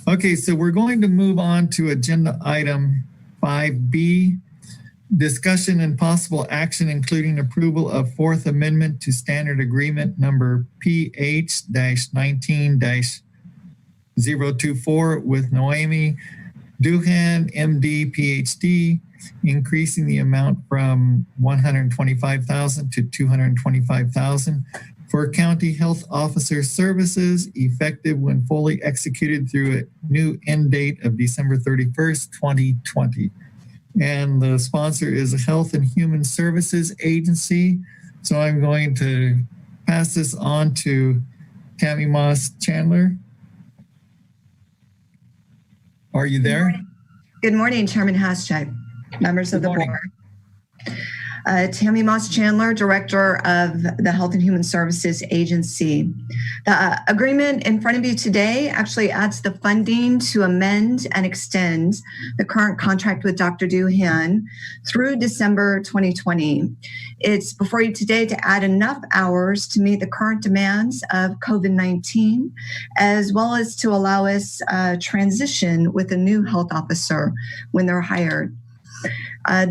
Okay, so we're going to move on to agenda item 5B, discussion and possible action, including approval of Fourth Amendment to Standard Agreement number PH-19-024 with Noemi Duhan, MD, PhD, increasing the amount from $125,000 to $225,000 for county health officer services, effective when fully executed through a new end date of December 31st, 2020. And the sponsor is Health and Human Services Agency. So I'm going to pass this on to Tammy Moss Chandler. Are you there? Good morning, Chairman Haschak, members of the board. Tammy Moss Chandler, Director of the Health and Human Services Agency. The agreement in front of you today actually adds the funding to amend and extend the current contract with Dr. Duhan through December 2020. It's before you today to add enough hours to meet the current demands of COVID-19, as well as to allow us transition with a new health officer when they're hired.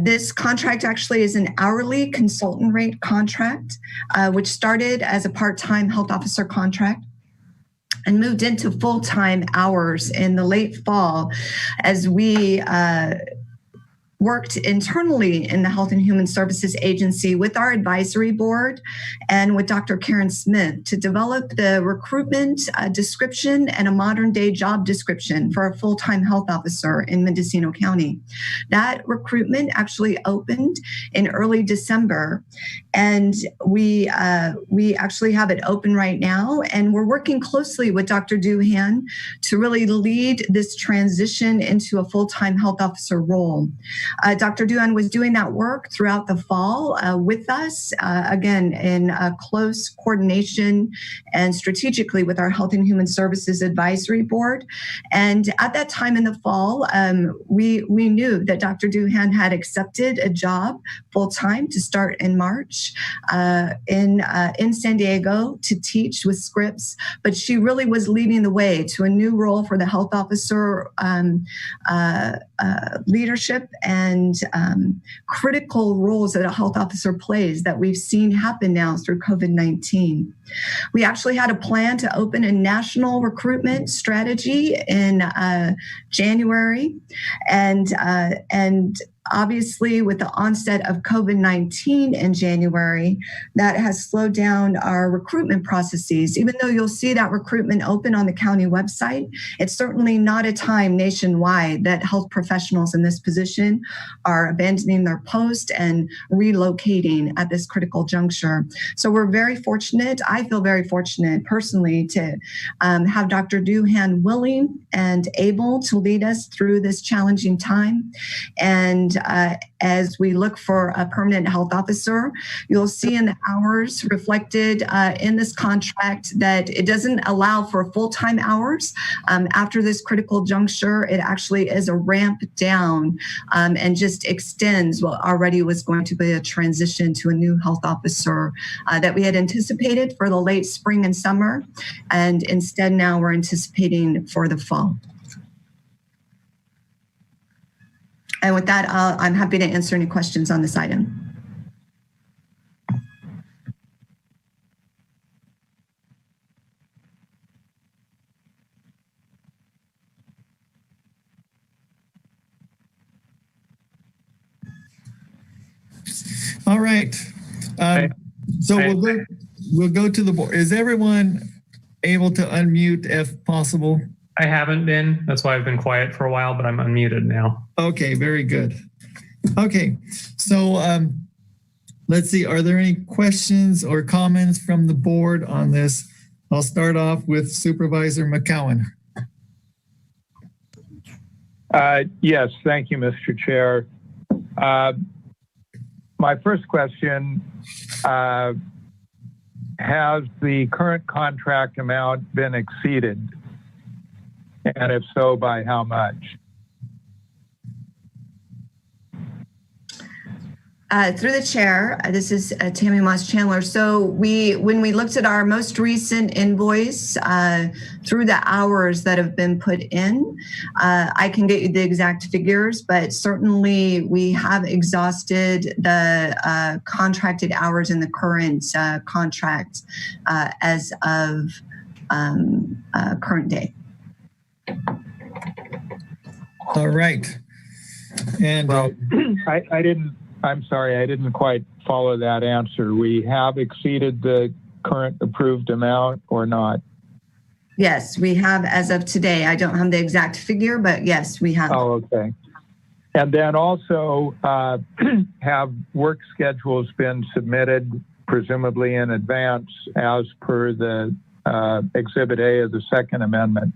This contract actually is an hourly consultant rate contract, which started as a part-time health officer contract and moved into full-time hours in the late fall as we worked internally in the Health and Human Services Agency with our advisory board and with Dr. Karen Smith to develop the recruitment description and a modern day job description for a full-time health officer in Mendocino County. That recruitment actually opened in early December, and we actually have it open right now, and we're working closely with Dr. Duhan to really lead this transition into a full-time health officer role. Dr. Duhan was doing that work throughout the fall with us, again, in close coordination and strategically with our Health and Human Services Advisory Board. And at that time in the fall, we knew that Dr. Duhan had accepted a job full-time to start in March in San Diego to teach with Scripps, but she really was leading the way to a new role for the health officer leadership and critical roles that a health officer plays that we've seen happen now through COVID-19. We actually had a plan to open a national recruitment strategy in January, and obviously with the onset of COVID-19 in January, that has slowed down our recruitment processes. Even though you'll see that recruitment open on the county website, it's certainly not a time nationwide that health professionals in this position are abandoning their post and relocating at this critical juncture. So we're very fortunate. I feel very fortunate personally to have Dr. Duhan willing and able to lead us through this challenging time. And as we look for a permanent health officer, you'll see in the hours reflected in this contract that it doesn't allow for full-time hours. After this critical juncture, it actually is a ramp down and just extends what already was going to be a transition to a new health officer that we had anticipated for the late spring and summer. And instead now we're anticipating for the fall. And with that, I'm happy to answer any questions on this item. All right. So we'll go to the board. Is everyone able to unmute if possible? I haven't been. That's why I've been quiet for a while, but I'm unmuted now. Okay, very good. Okay, so let's see. Are there any questions or comments from the board on this? I'll start off with Supervisor McCowan. Yes, thank you, Mr. Chair. My first question, has the current contract amount been exceeded? And if so, by how much? Through the chair, this is Tammy Moss Chandler. So when we looked at our most recent invoice through the hours that have been put in, I can get you the exact figures, but certainly we have exhausted the contracted hours in the current contract as of current day. All right. And Well, I'm sorry, I didn't quite follow that answer. We have exceeded the current approved amount or not? Yes, we have as of today. I don't have the exact figure, but yes, we have. Oh, okay. And then also, have work schedules been submitted, presumably in advance, as per the Exhibit A of the Second Amendment?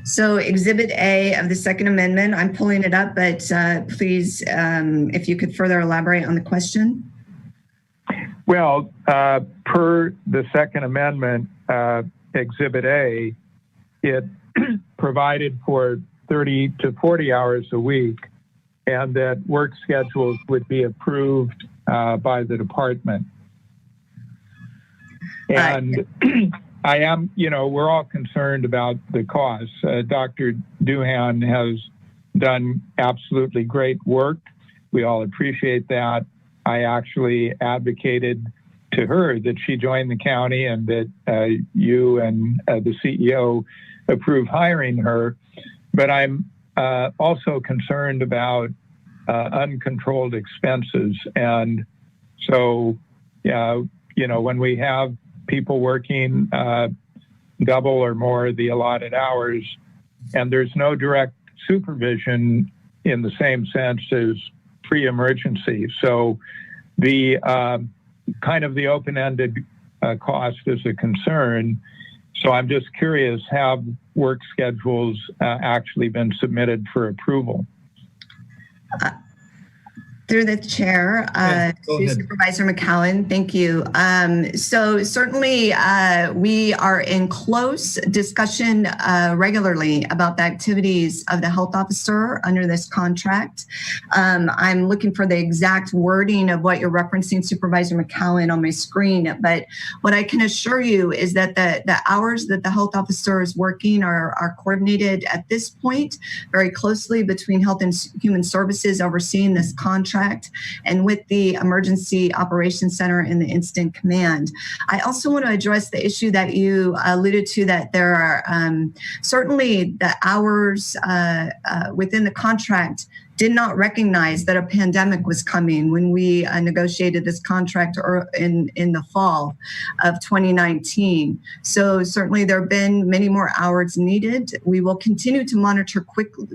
So Exhibit A of the Second Amendment, I'm pulling it up, but please, if you could further elaborate on the question. Well, per the Second Amendment, Exhibit A, it provided for 30 to 40 hours a week, and that work schedules would be approved by the department. And I am, we're all concerned about the costs. Dr. Doohan has done absolutely great work. We all appreciate that. I actually advocated to her that she join the county and that you and the CEO approve hiring her. But I'm also concerned about uncontrolled expenses. And so, when we have people working double or more the allotted hours, and there's no direct supervision in the same sense as pre-emergency. So the kind of the open-ended cost is a concern. So I'm just curious, have work schedules actually been submitted for approval? Through the chair, to Supervisor McCowan, thank you. So certainly we are in close discussion regularly about the activities of the health officer under this contract. I'm looking for the exact wording of what you're referencing, Supervisor McCowan, on my screen. But what I can assure you is that the hours that the health officer is working are coordinated at this point very closely between Health and Human Services overseeing this contract and with the Emergency Operations Center and the Incident Command. I also want to address the issue that you alluded to, that there are certainly the hours within the contract did not recognize that a pandemic was coming when we negotiated this contract in the fall of 2019. So certainly there have been many more hours needed. We will continue to monitor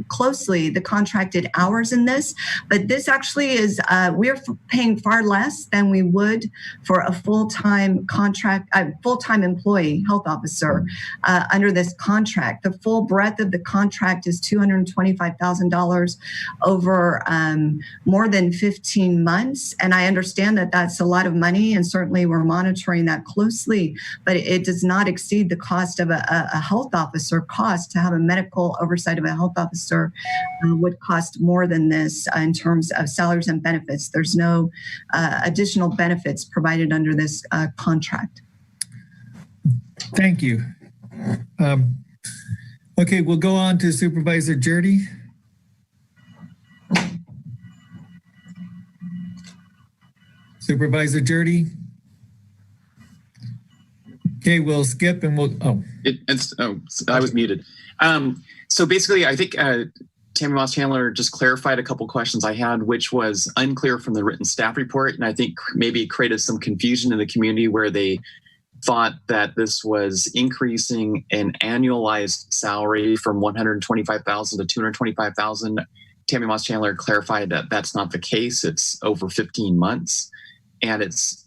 closely the contracted hours in this, but this actually is, we're paying far less than we would for a full-time employee health officer under this contract. The full breadth of the contract is $225,000 over more than 15 months. And I understand that that's a lot of money, and certainly we're monitoring that closely, but it does not exceed the cost of a health officer cost. To have a medical oversight of a health officer would cost more than this in terms of salaries and benefits. There's no additional benefits provided under this contract. thank you. Okay, we'll go on to Supervisor Jurdy. Supervisor Jurdy. Okay, we'll skip and we'll, I was muted. So basically, I think Tammy Moss Chandler just clarified a couple questions I had, which was unclear from the written staff report. And I think maybe created some confusion in the community where they thought that this was increasing an annualized salary from $125,000 to $225,000. Tammy Moss Chandler clarified that that's not the case. It's over 15 months. And it's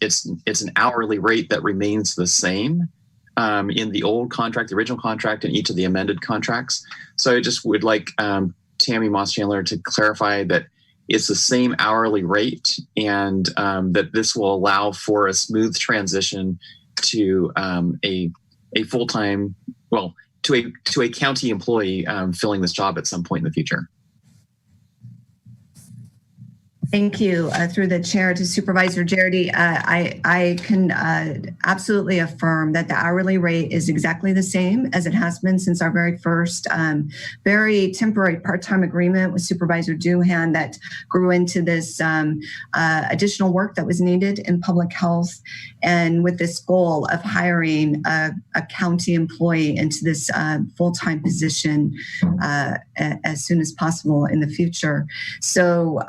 an hourly rate that remains the same in the old contract, the original contract, and each of the amended contracts. So I just would like Tammy Moss Chandler to clarify that it's the same hourly rate, and that this will allow for a smooth transition to a full-time, well, to a county employee filling this job at some point in the future. Thank you. Through the chair to Supervisor Jarity, I can absolutely affirm that the hourly rate is exactly the same as it has been since our very first very temporary part-time agreement with Supervisor Doohan that grew into this additional work that was needed in public health, and with this goal of hiring a county employee into this full-time position as soon as possible in the future. So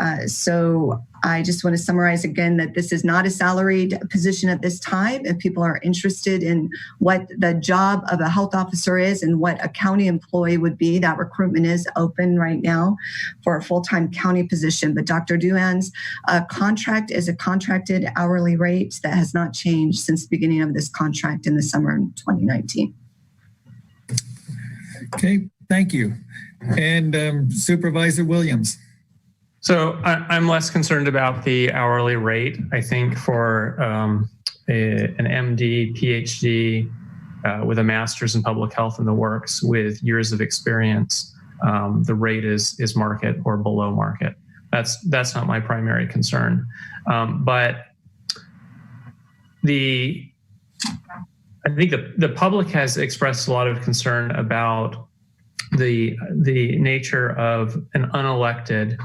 I just want to summarize again that this is not a salaried position at this time. If people are interested in what the job of a health officer is and what a county employee would be, that recruitment is open right now for a full-time county position. But Dr. Doohan's contract is a contracted hourly rate that has not changed since the beginning of this contract in the summer of 2019. Okay, thank you. And Supervisor Williams. So I'm less concerned about the hourly rate. I think for an MD, PhD with a master's in public health in the works with years of experience, the rate is market or below market. That's not my primary concern. But I think the public has expressed a lot of concern about the nature of an unelected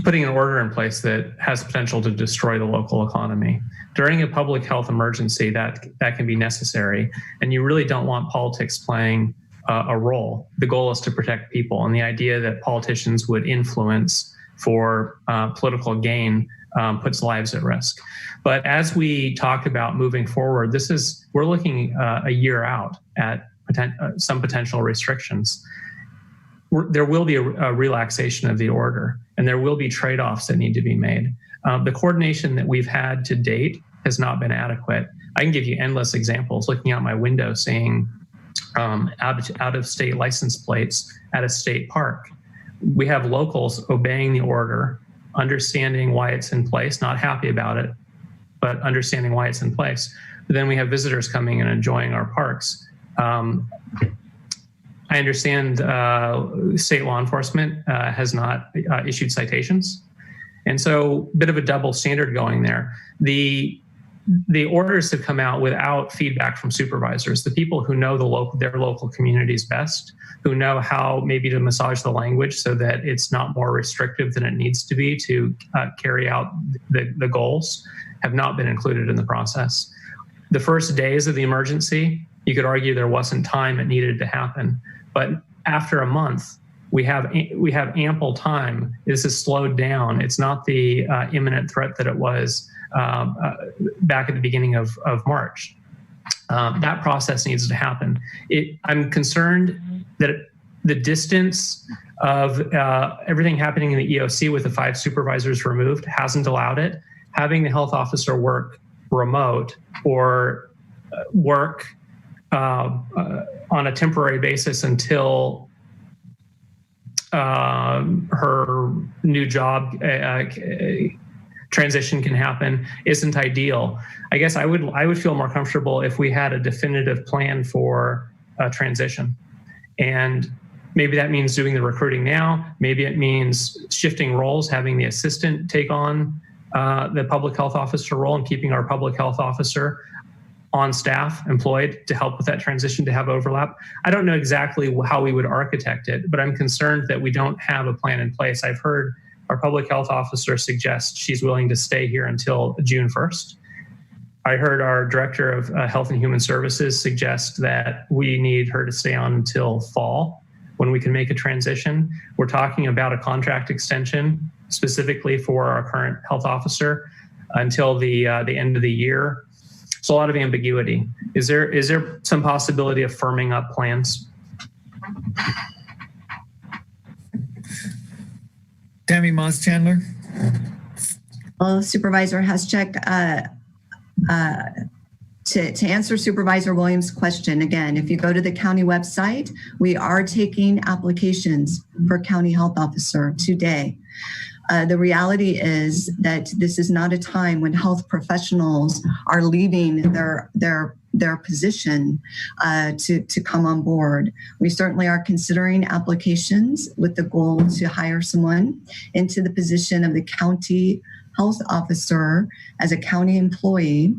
putting an order in place that has potential to destroy the local economy. During a public health emergency, that can be necessary, and you really don't want politics playing a role. The goal is to protect people, and the idea that politicians would influence for political gain puts lives at risk. But as we talk about moving forward, we're looking a year out at some potential restrictions. There will be a relaxation of the order, and there will be trade-offs that need to be made. The coordination that we've had to date has not been adequate. I can give you endless examples, looking out my window, seeing out-of-state license plates at a state park. We have locals obeying the order, understanding why it's in place, not happy about it, but understanding why it's in place. But then we have visitors coming and enjoying our parks. I understand state law enforcement has not issued citations. And so a bit of a double standard going there. The orders have come out without feedback from supervisors, the people who know their local communities best, who know how maybe to massage the language so that it's not more restrictive than it needs to be to carry out the goals, have not been included in the process. The first days of the emergency, you could argue there wasn't time it needed to happen. But after a month, we have ample time. This is slowed down. It's not the imminent threat that it was back at the beginning of March. That process needs to happen. I'm concerned that the distance of everything happening in the EOC with the 5 supervisors removed hasn't allowed it. Having the health officer work remote or work on a temporary basis until her new job transition can happen isn't ideal. I guess I would feel more comfortable if we had a definitive plan for a transition. And maybe that means doing the recruiting now. Maybe it means shifting roles, having the assistant take on the public health officer role and keeping our public health officer on staff, employed to help with that transition, to have overlap. I don't know exactly how we would architect it, but I'm concerned that we don't have a plan in place. I've heard our public health officer suggest she's willing to stay here until June 1st. I heard our director of Health and Human Services suggest that we need her to stay on until fall when we can make a transition. We're talking about a contract extension specifically for our current health officer until the end of the year. So a lot of ambiguity. Is there some possibility of firming up plans? Tammy Moss-Chandler. Well, Supervisor Haschek, to answer Supervisor Williams' question, again, if you go to the county website, we are taking applications for county health officer today. The reality is that this is not a time when health professionals are leaving their their position to come on board. We certainly are considering applications with the goal to hire someone into the position of the county health officer as a county employee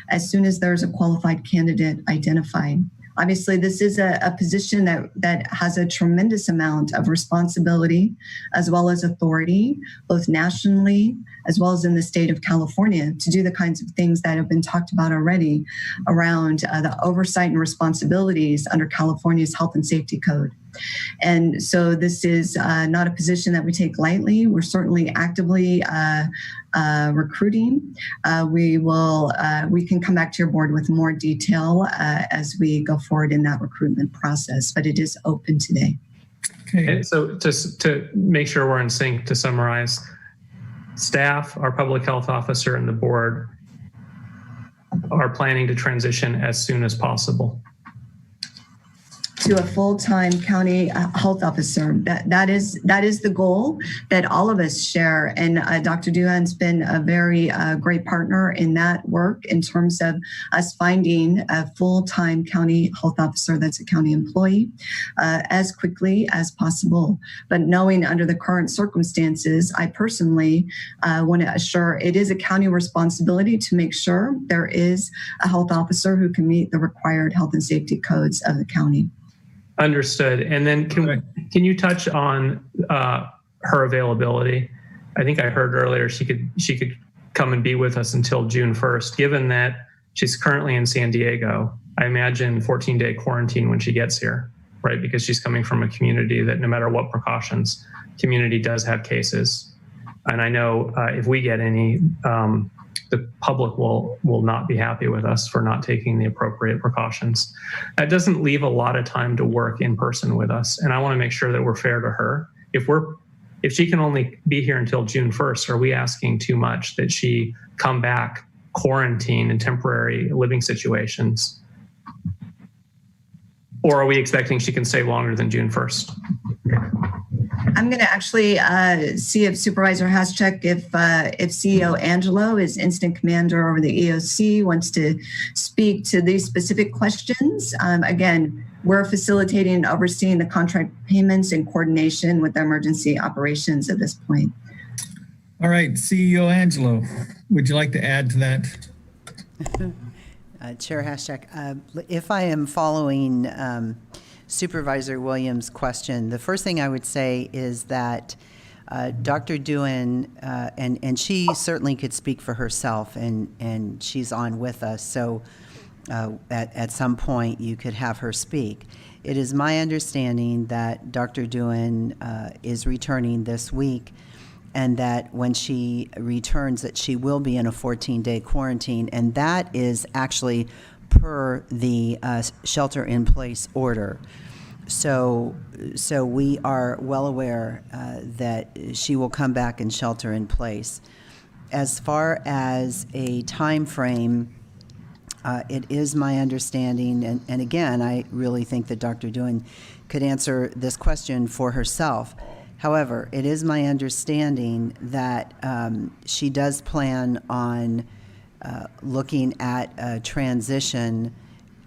as soon as there's a qualified candidate identified. Obviously, this is a position that has a tremendous amount of responsibility as well as authority, both nationally as well as in the state of California, to do the kinds of things that have been talked about already around the oversight and responsibilities under California's Health and Safety Code. And so this is not a position that we take lightly. We're certainly actively recruiting. We can come back to your board with more detail as we go forward in that recruitment process, but it is open today. Okay. And so to make sure we're in sync, to summarize, staff, our public health officer, and the board are planning to transition as soon as possible to a full-time county health officer. That is the goal that all of us share. And Dr. Duhan's been a very great partner in that work in terms of us finding a full-time county health officer that's a county employee as quickly as possible. But knowing under the current circumstances, I personally want to assure it is a county responsibility to make sure there is a health officer who can meet the required health and safety codes of the county. Understood. And then can you touch on her availability? I think I heard earlier she could come and be with us until June 1st. Given that she's currently in San Diego, I imagine 14-day quarantine when she gets here, right? Because she's coming from a community that no matter what precautions, community does have cases. And I know if we get any, the public will not be happy with us for not taking the appropriate precautions. That doesn't leave a lot of time to work in person with us. And I want to make sure that we're fair to her. If she can only be here until June 1st, are we asking too much that she come back, quarantine in temporary living situations? Or are we expecting she can stay longer than June 1st? I'm going to actually see if Supervisor Haschek, if CEO Angelo is Incident Commander over the EOC, wants to speak to these specific questions. Again, we're facilitating and overseeing the contract payments in coordination with the emergency operations at this point. All right, CEO Angelo, would you like to add to that? Chair Haschek, if I am following Supervisor Williams' question, the first thing I would say is that Dr. Duhan, and she certainly could speak for herself, and she's on with us, so at some point you could have her speak. It is my understanding that Dr. Duhan is returning this week, and that when she returns that she will be in a 14-day quarantine, and that is actually per the shelter-in-place order. So we are well aware that she will come back and shelter in place. As far as a time frame, it is my understanding, and again, I really think that Dr. Duhan could answer this question for herself. However, it is my understanding that she does plan on looking at a transition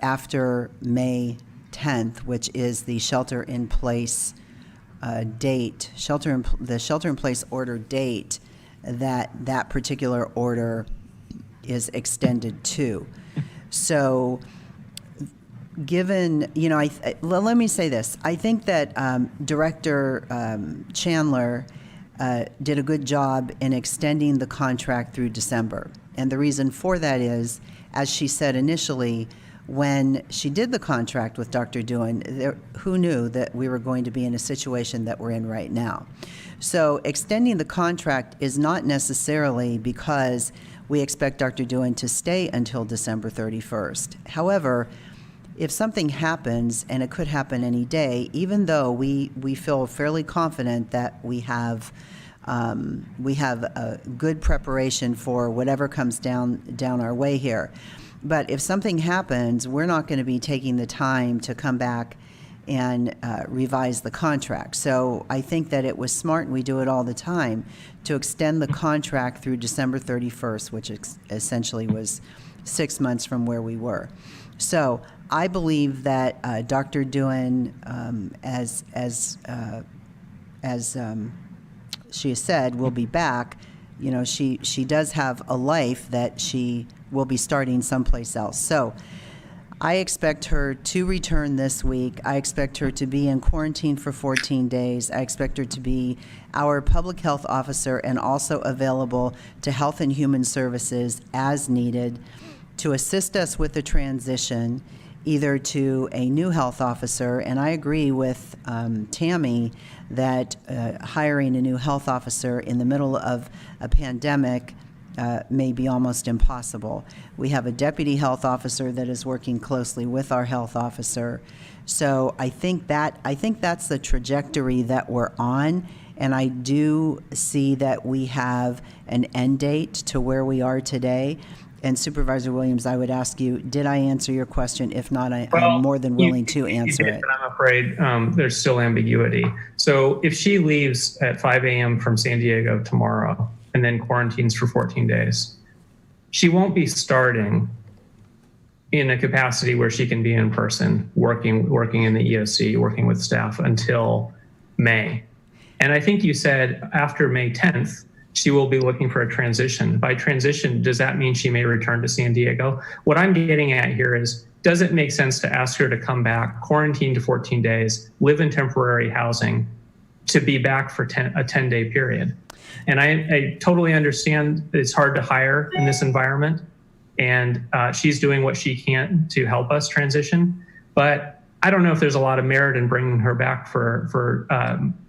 after May 10th, which is the shelter-in-place date, the shelter-in-place order date that particular order is extended to. So given, let me say this. I think that Director Chandler did a good job in extending the contract through December. And the reason for that is, as she said initially, when she did the contract with Dr. Duhan, who knew that we were going to be in a situation that we're in right now? So extending the contract is not necessarily because we expect Dr. Duhan to stay until December 31st. However, if something happens, and it could happen any day, even though we feel fairly confident that we have a good preparation for whatever comes down our way here. But if something happens, we're not going to be taking the time to come back and revise the contract. So I think that it was smart, and we do it all the time, to extend the contract through December 31st, which essentially was 6 months from where we were. So I believe that Dr. Doohan, as she has said, will be back. You know, she does have a life that she will be starting someplace else. So I expect her to return this week. I expect her to be in quarantine for 14 days. I expect her to be our public health officer and also available to Health and Human Services as needed to assist us with the transition either to a new health officer. And I agree with Tammy that hiring a new health officer in the middle of a pandemic may be almost impossible. We have a deputy health officer that is working closely with our health officer. So I think that's the trajectory that we're on. And I do see that we have an end date to where we are today. And Supervisor Williams, I would ask you, did I answer your question? If not, I'm more than willing to answer it. But I'm afraid there's still ambiguity. So if she leaves at 5 a.m. from San Diego tomorrow and then quarantines for 14 days, she won't be starting in a capacity where she can be in person, working in the EOC, working with staff until May. And I think you said after May 10th, she will be looking for a transition. By transition, does that mean she may return to San Diego? What I'm getting at here is, does it make sense to ask her to come back, quarantine to 14 days, live in temporary housing, to be back for a 10-day period? And I totally understand it's hard to hire in this environment, and she's doing what she can to help us transition. But I don't know if there's a lot of merit in bringing her back for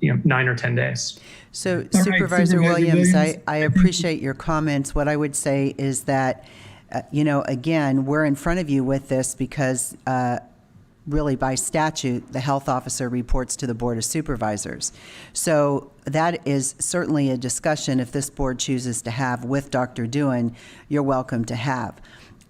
9 or 10 days. So Supervisor Williams, I appreciate your comments. What I would say is that, again, we're in front of you with this because really by statute, the health officer reports to the Board of Supervisors. So that is certainly a discussion, if this board chooses to have with Dr. Doohan, you're welcome to have.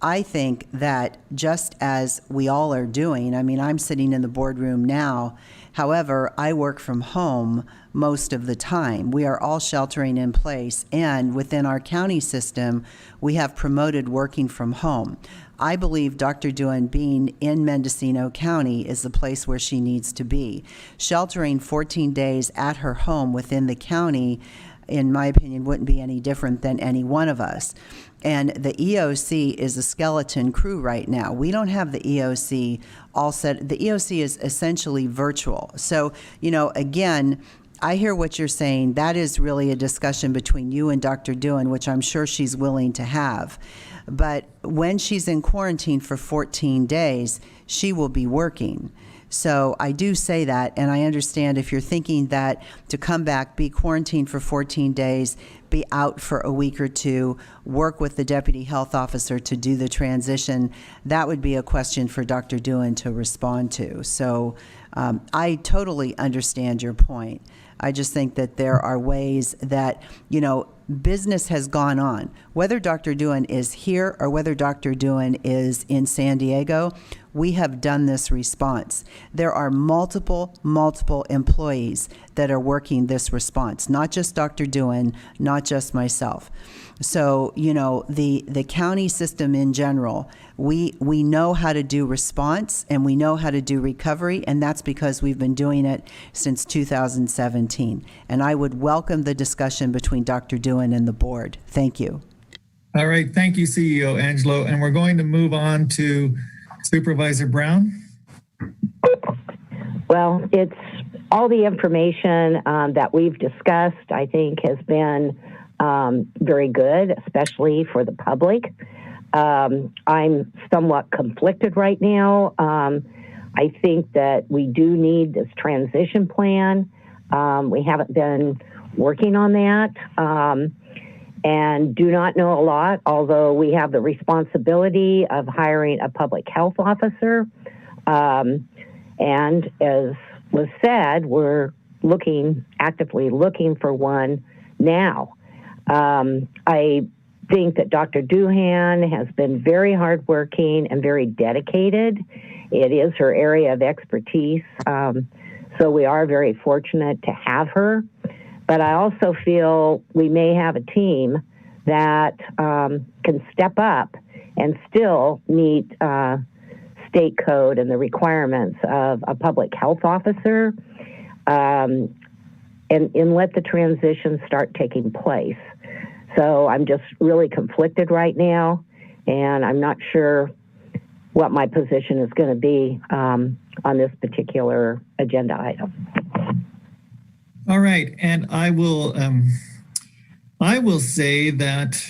I think that just as we all are doing, I mean, I'm sitting in the boardroom now. However, I work from home most of the time. We are all sheltering in place, and within our county system, we have promoted working from home. I believe Dr. Doohan being in Mendocino County is the place where she needs to be. Sheltering 14 days at her home within the county, in my opinion, wouldn't be any different than any one of us. And the EOC is a skeleton crew right now. We don't have the EOC all set. The EOC is essentially virtual. So, again, I hear what you're saying. That is really a discussion between you and Dr. Doohan, which I'm sure she's willing to have. But when she's in quarantine for 14 days, she will be working. So I do say that, and I understand if you're thinking that to come back, be quarantined for 14 days, be out for a week or two, work with the deputy health officer to do the transition, that would be a question for Dr. Doohan to respond to. So I totally understand your point. I just think that there are ways that, business has gone on. Whether Dr. Doohan is here or whether Dr. Doohan is in San Diego, we have done this response. There are multiple employees that are working this response, not just Dr. Doohan, not just myself. So, the county system in general, we know how to do response and we know how to do recovery, and that's because we've been doing it since 2017. And I would welcome the discussion between Dr. Doohan and the board. Thank you. All right. Thank you, CEO Angelo. And we're going to move on to Supervisor Brown. Well, it's all the information that we've discussed, I think, has been very good, especially for the public. I'm somewhat conflicted right now. I think that we do need this transition plan. We haven't been working on that and do not know a lot, although we have the responsibility of hiring a public health officer. And as was said, we're actively looking for one now. I think that Dr. Doohan has been very hardworking and very dedicated. It is her area of expertise. So we are very fortunate to have her. But I also feel we may have a team that can step up and still meet state code and the requirements of a public health officer, and let the transition start taking place. So I'm just really conflicted right now, and I'm not sure what my position is going to be on this particular agenda item. All right, and I will say that,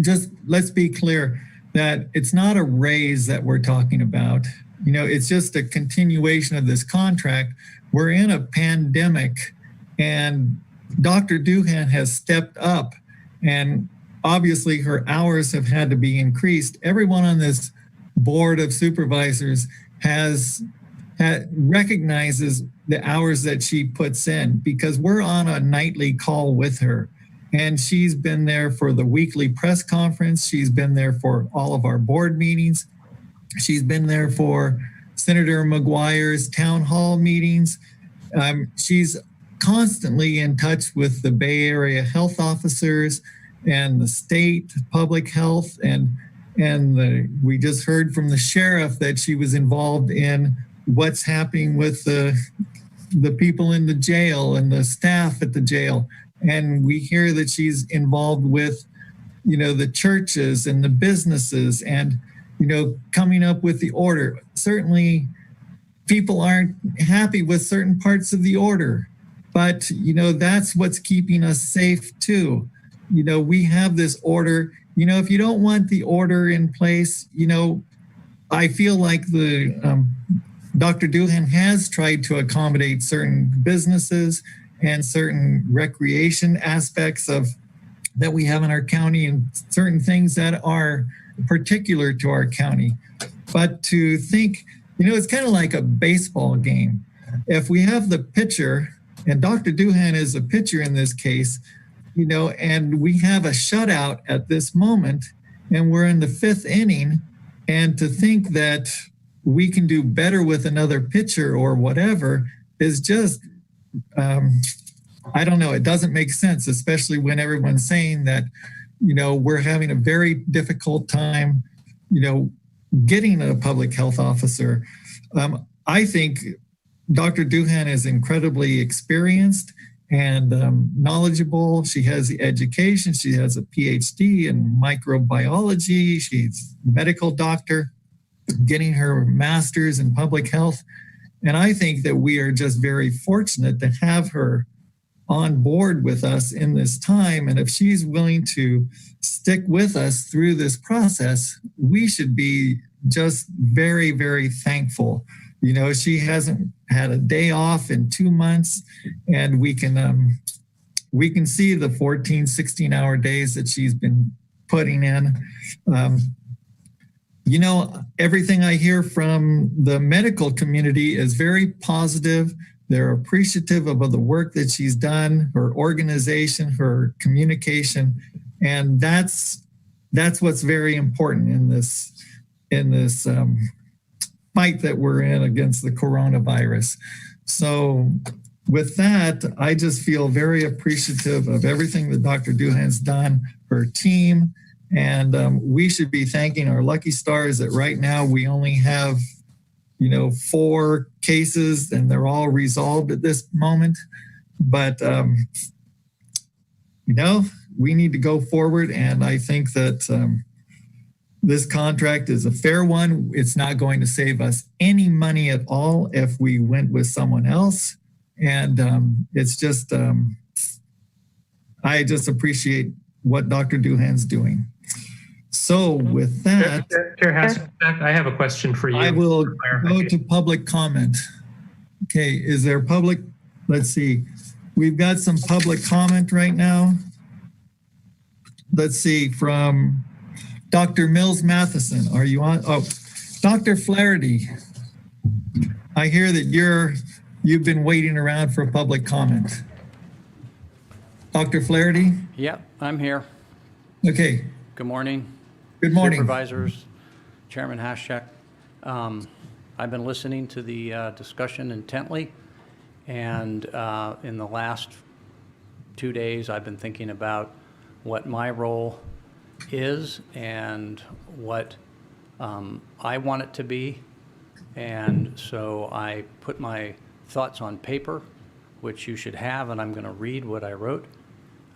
just let's be clear that it's not a raise that we're talking about. It's just a continuation of this contract. We're in a pandemic, and Dr. Doohan has stepped up, and obviously her hours have had to be increased. Everyone on this board of supervisors recognizes the hours that she puts in, because we're on a nightly call with her. And she's been there for the weekly press conference. She's been there for all of our board meetings. She's been there for Senator McGuire's town hall meetings. She's constantly in touch with the Bay Area health officers and the state public health. And we just heard from the sheriff that she was involved in what's happening with the people in the jail and the staff at the jail. And we hear that she's involved with, the churches and the businesses and, coming up with the order. Certainly people aren't happy with certain parts of the order, but, that's what's keeping us safe too. We have this order. If you don't want the order in place, I feel like Dr. Doohan has tried to accommodate certain businesses and certain recreation aspects that we have in our county, and certain things that are particular to our county. But to think, it's kind of like a baseball game. If we have the pitcher, and Dr. Doohan is a pitcher in this case, and we have a shutout at this moment, and we're in the 5th inning, and to think that we can do better with another pitcher or whatever is just, I don't know. It doesn't make sense, especially when everyone's saying that, we're having a very difficult time, getting a public health officer. I think Dr. Doohan is incredibly experienced and knowledgeable. She has the education. She has a PhD in microbiology. She's a medical doctor, getting her master's in public health. And I think that we are just very fortunate to have her on board with us in this time. And if she's willing to stick with us through this process, we should be just very, very thankful. She hasn't had a day off in 2 months, and we can see the 14, 16-hour days that she's been putting in. Everything I hear from the medical community is very positive. They're appreciative of the work that she's done, her organization, her communication, and that's what's very important in this fight that we're in against the coronavirus. So with that, I just feel very appreciative of everything that Dr. Doohan's done, her team, and we should be thanking our lucky stars that right now we only have 4 cases and they're all resolved at this moment. But, we need to go forward. And I think that this contract is a fair one. It's not going to save us any money at all if we went with someone else. And it's just, I just appreciate what Dr. Doohan's doing. So with that, Chair Hasselbeck, I have a question for you. I will go to public comment. Okay, is there public? Let's see. We've got some public comment right now. Let's see, from Dr. Mills Matheson. Are you on? Oh, Dr. Flaherty. I hear that you've been waiting around for public comment. Dr. Flaherty? Yep, I'm here. Okay. Good morning. Good morning. Supervisors, Chairman Haschek. I've been listening to the discussion intently, and in the last 2 days, I've been thinking about what my role is and what I want it to be, and so I put my thoughts on paper, which you should have, and I'm going to read what I wrote.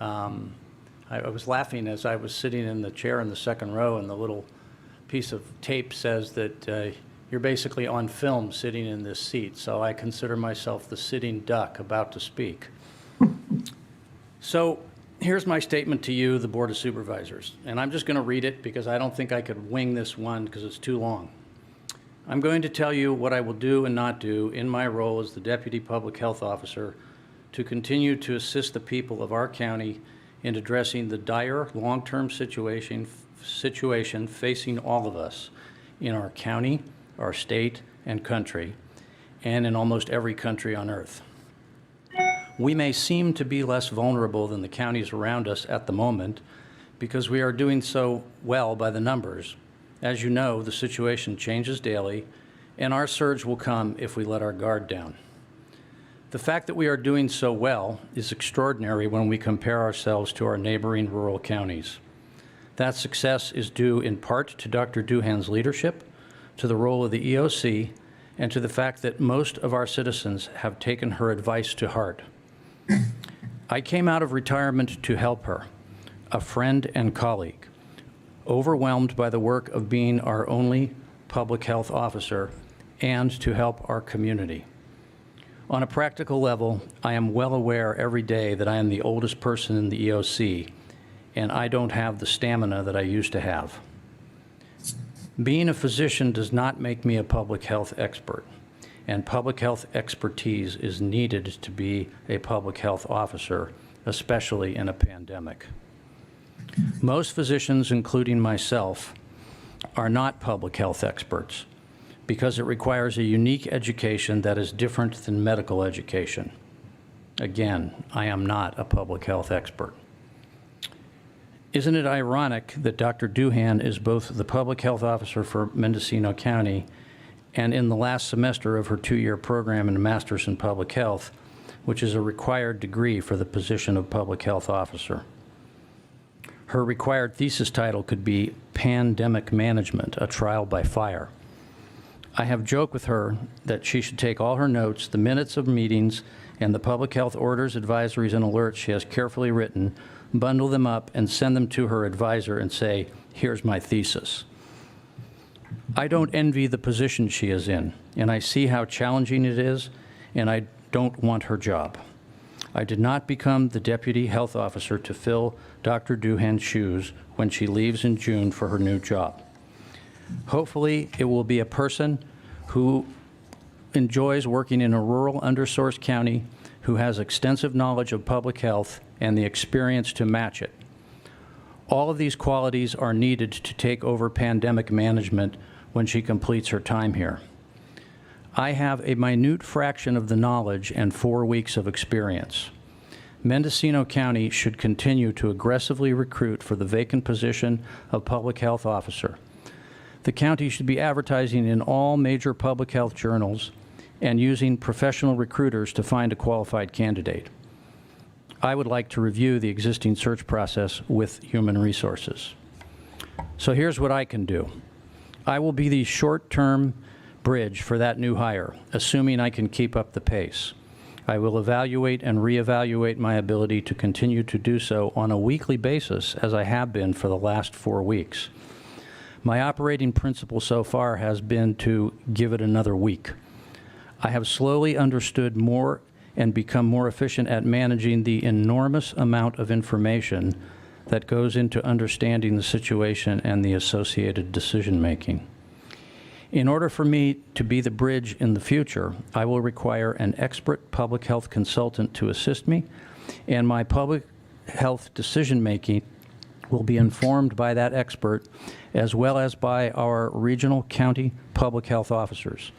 I was laughing as I was sitting in the chair in the second row, and the little piece of tape says that you're basically on film sitting in this seat, so I consider myself the sitting duck about to speak. So here's my statement to you, the Board of Supervisors, and I'm just going to read it because I don't think I could wing this one because it's too long. I'm going to tell you what I will do and not do in my role as the Deputy Public Health Officer to continue to assist the people of our county in addressing the dire long-term situation facing all of us in our county, our state, and country, and in almost every country on earth. We may seem to be less vulnerable than the counties around us at the moment because we are doing so well by the numbers. As you know, the situation changes daily, and our surge will come if we let our guard down. The fact that we are doing so well is extraordinary when we compare ourselves to our neighboring rural counties. That success is due in part to Dr. Duhan's leadership, to the role of the EOC, and to the fact that most of our citizens have taken her advice to heart. I came out of retirement to help her, a friend and colleague, overwhelmed by the work of being our only public health officer and to help our community. On a practical level, I am well aware every day that I am the oldest person in the EOC, and I don't have the stamina that I used to have. Being a physician does not make me a public health expert, and public health expertise is needed to be a public health officer, especially in a pandemic. Most physicians, including myself, are not public health experts because it requires a unique education that is different than medical education. Again, I am not a public health expert. Isn't it ironic that Dr. Duhan is both the public health officer for Mendocino County and in the last semester of her 2-year program in a master's in public health, which is a required degree for the position of public health officer? Her required thesis title could be Pandemic Management, a Trial by Fire. I have joked with her that she should take all her notes, the minutes of meetings, and the public health orders, advisories, and alerts she has carefully written, bundle them up, and send them to her advisor and say, here's my thesis. I don't envy the position she is in, and I see how challenging it is, and I don't want her job. I did not become the Deputy Health Officer to fill Dr. Duhan's shoes when she leaves in June for her new job. Hopefully, it will be a person who enjoys working in a rural, undersourced county, who has extensive knowledge of public health and the experience to match it. All of these qualities are needed to take over pandemic management when she completes her time here. I have a minute fraction of the knowledge and 4 weeks of experience. Mendocino County should continue to aggressively recruit for the vacant position of public health officer. The county should be advertising in all major public health journals and using professional recruiters to find a qualified candidate. I would like to review the existing search process with Human Resources. So here's what I can do. I will be the short-term bridge for that new hire, assuming I can keep up the pace. I will evaluate and reevaluate my ability to continue to do so on a weekly basis, as I have been for the last 4 weeks. My operating principle so far has been to give it another week. I have slowly understood more and become more efficient at managing the enormous amount of information that goes into understanding the situation and the associated decision-making. In order for me to be the bridge in the future, I will require an expert public health consultant to assist me, and my public health decision-making will be informed by that expert as well as by our regional county public health officers.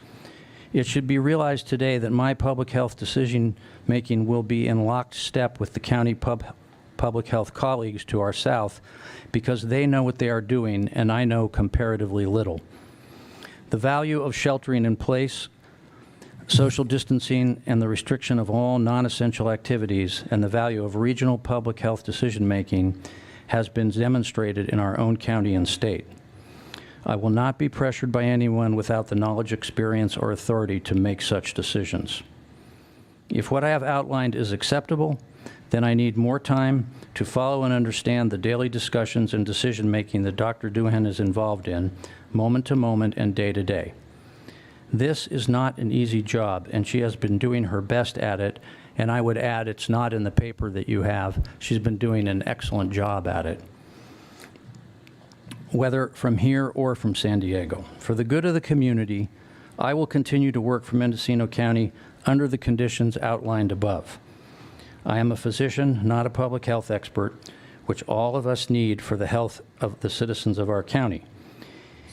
It should be realized today that my public health decision-making will be in lockstep with the county public health colleagues to our south because they know what they are doing and I know comparatively little. The value of sheltering in place, social distancing, and the restriction of all non-essential activities, and the value of regional public health decision-making has been demonstrated in our own county and state. I will not be pressured by anyone without the knowledge, experience, or authority to make such decisions. If what I have outlined is acceptable, then I need more time to follow and understand the daily discussions and decision-making that Dr. Doohan is involved in, moment to moment and day to day. This is not an easy job, and she has been doing her best at it, and I would add it's not in the paper that you have. She's been doing an excellent job at it, whether from here or from San Diego. For the good of the community, I will continue to work for Mendocino County under the conditions outlined above. I am a physician, not a public health expert, which all of us need for the health of the citizens of our county.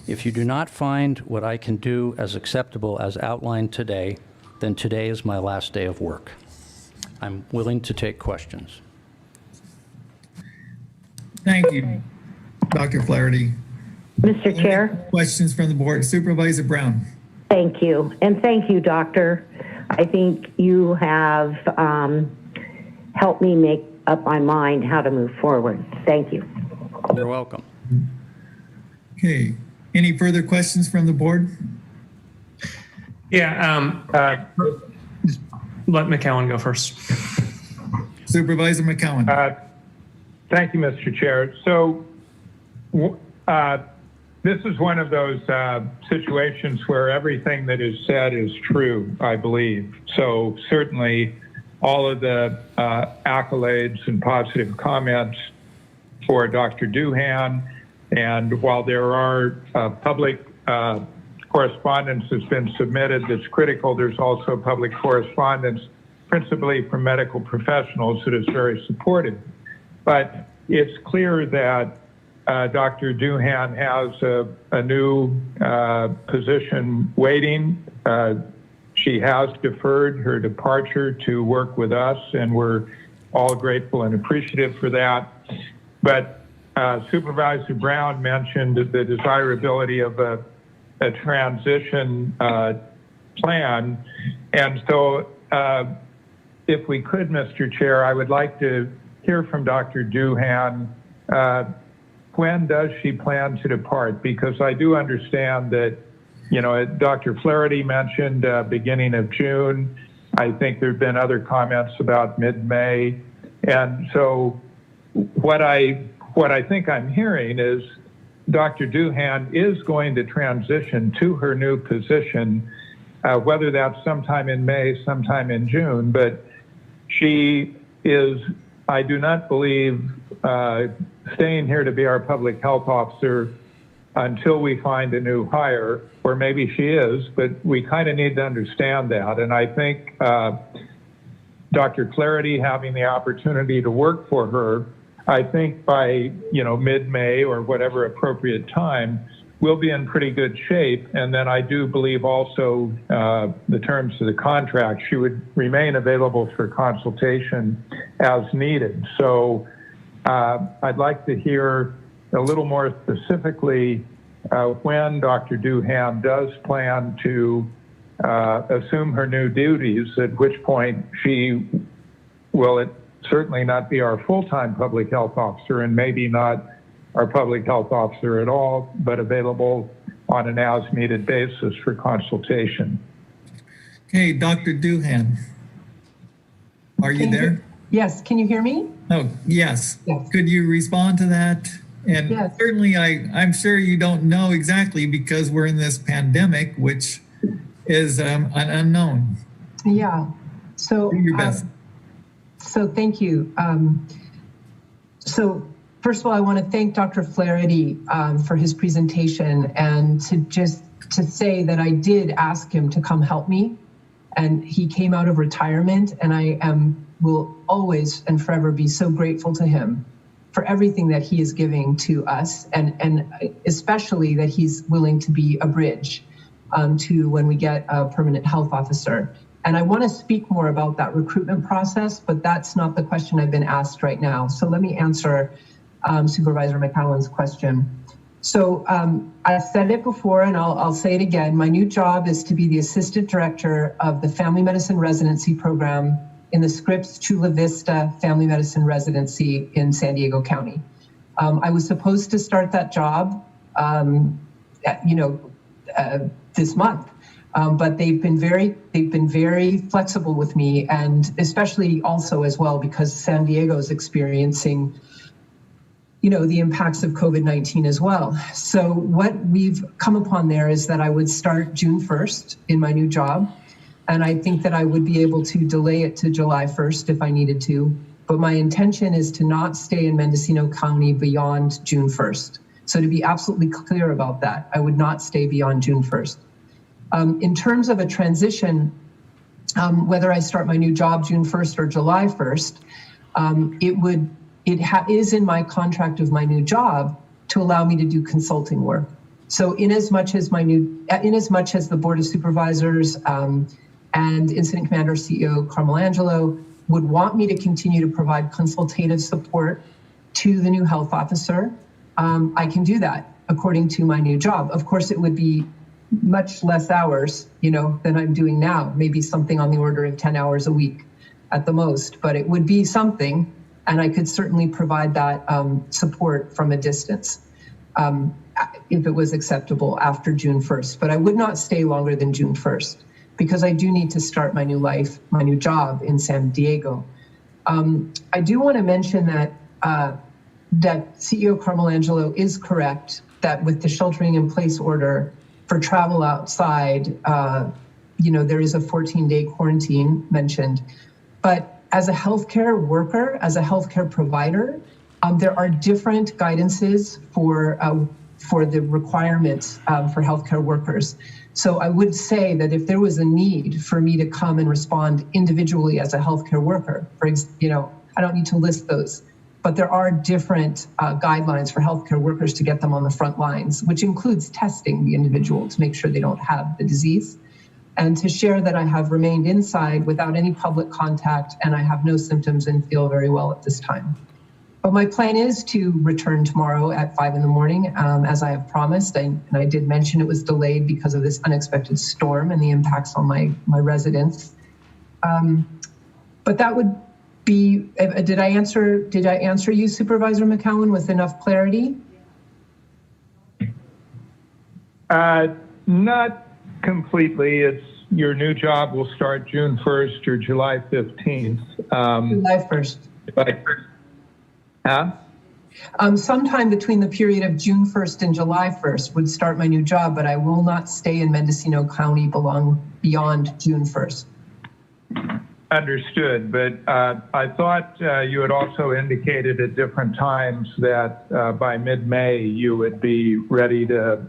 If you do not find what I can do as acceptable as outlined today, then today is my last day of work. I'm willing to take questions. Thank you, Dr. Flaherty. Mr. Chair? Questions from the board. Supervisor Brown. Thank you. And thank you, Doctor. I think you have helped me make up my mind how to move forward. Thank you. You're welcome. Okay. Any further questions from the board? Yeah, let McCowan go first. Supervisor McCowan. Thank you, Mr. Chair. So this is one of those situations where everything that is said is true, I believe. So certainly all of the accolades and positive comments for Dr. Doohan. And while there are public correspondence that's been submitted that's critical, there's also public correspondence, principally from medical professionals, that is very supportive. But it's clear that Dr. Doohan has a new position waiting. She has deferred her departure to work with us, and we're all grateful and appreciative for that. But Supervisor Brown mentioned the desirability of a transition plan. And so if we could, Mr. Chair, I would like to hear from Dr. Doohan. When does she plan to depart? Because I do understand that, you know, Dr. Flaherty mentioned beginning of June. I think there have been other comments about mid-May. And so what I think I'm hearing is Dr. Doohan is going to transition to her new position, whether that's sometime in May, sometime in June, but she is, I do not believe, staying here to be our public health officer until we find a new hire, or maybe she is, but we kind of need to understand that. And I think Dr. Flaherty having the opportunity to work for her, I think by, you know, mid-May or whatever appropriate time, we'll be in pretty good shape. And then I do believe also the terms of the contract, she would remain available for consultation as needed. So I'd like to hear a little more specifically when Dr. Doohan does plan to assume her new duties, at which point she will certainly not be our full-time public health officer and maybe not our public health officer at all, but available on an as-needed basis for consultation. Okay, Dr. Doohan, are you there? Yes, can you hear me? Oh, yes. Yes. Could you respond to that? And Yes. certainly I'm sure you don't know exactly because we're in this pandemic, which is an unknown. Yeah. So, Do your best. So thank you. So first of all, I want to thank Dr. Flaherty for his presentation, and to say that I did ask him to come help me, and he came out of retirement, and I will always and forever be so grateful to him for everything that he is giving to us, and especially that he's willing to be a bridge to when we get a permanent health officer. And I want to speak more about that recruitment process, but that's not the question I've been asked right now. So let me answer Supervisor McCowan's question. So I said it before, and I'll say it again. My new job is to be the Assistant Director of the Family Medicine Residency Program in the Scripps Chula Vista Family Medicine Residency in San Diego County. I was supposed to start that job this month. But they've been very flexible with me, and especially also as well because San Diego is experiencing, the impacts of COVID-19 as well. So what we've come upon there is that I would start June 1st in my new job. And I think that I would be able to delay it to July 1st if I needed to. But my intention is to not stay in Mendocino County beyond June 1st. So to be absolutely clear about that, I would not stay beyond June 1st. In terms of a transition, whether I start my new job June 1st or July 1st, it is in my contract of my new job to allow me to do consulting work. So in as much as the Board of Supervisors and Incident Commander CEO Carmel Angelo would want me to continue to provide consultative support to the new health officer, I can do that according to my new job. Of course, it would be much less hours, than I'm doing now, maybe something on the order of 10 hours a week at the most, but it would be something, and I could certainly provide that support from a distance if it was acceptable after June 1st. But I would not stay longer than June 1st because I do need to start my new life, my new job in San Diego. I do want to mention that that CEO Carmel Angelo is correct that with the sheltering in place order for travel outside, there is a 14-day quarantine mentioned. But as a healthcare worker, as a healthcare provider, there are different guidances for the requirements for healthcare workers. So I would say that if there was a need for me to come and respond individually as a healthcare worker, I don't need to list those, but there are different guidelines for healthcare workers to get them on the front lines, which includes testing the individual to make sure they don't have the disease. And to share that I have remained inside without any public contact and I have no symptoms and feel very well at this time. But my plan is to return tomorrow at 5 a.m, as I have promised. And I did mention it was delayed because of this unexpected storm and the impacts on my residents. But that would be, did I answer you, Supervisor McCowan, with enough clarity? Not completely. It's your new job will start June 1st or July 15th. July 1st. Huh? Sometime between the period of June 1st and July 1st would start my new job, but I will not stay in Mendocino County beyond June 1st. Understood, but I thought you had also indicated at different times that by mid-May you would be ready to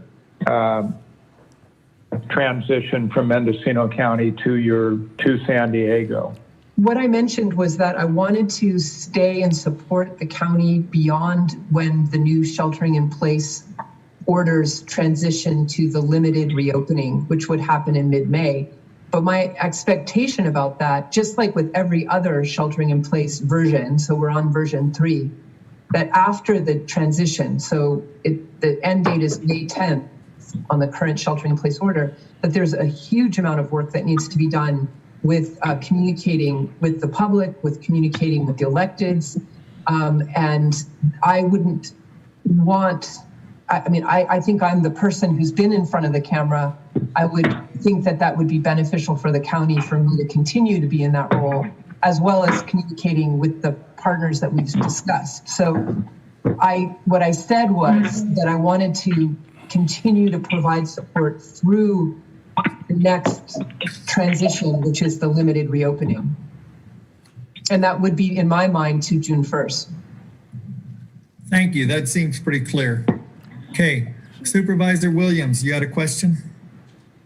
transition from Mendocino County to San Diego. What I mentioned was that I wanted to stay and support the county beyond when the new sheltering in place orders transition to the limited reopening, which would happen in mid-May. But my expectation about that, just like with every other sheltering in place version, so we're on version 3, that after the transition, so the end date is May 10th on the current sheltering in place order, that there's a huge amount of work that needs to be done with communicating with the public, with communicating with the electeds. And I wouldn't want, I think I'm the person who's been in front of the camera. I would think that would be beneficial for the county for me to continue to be in that role, as well as communicating with the partners that we've discussed. So what I said was that I wanted to continue to provide support through the next transition, which is the limited reopening. And that would be, in my mind, to June 1st. Thank you. That seems pretty clear. Okay, Supervisor Williams, you had a question?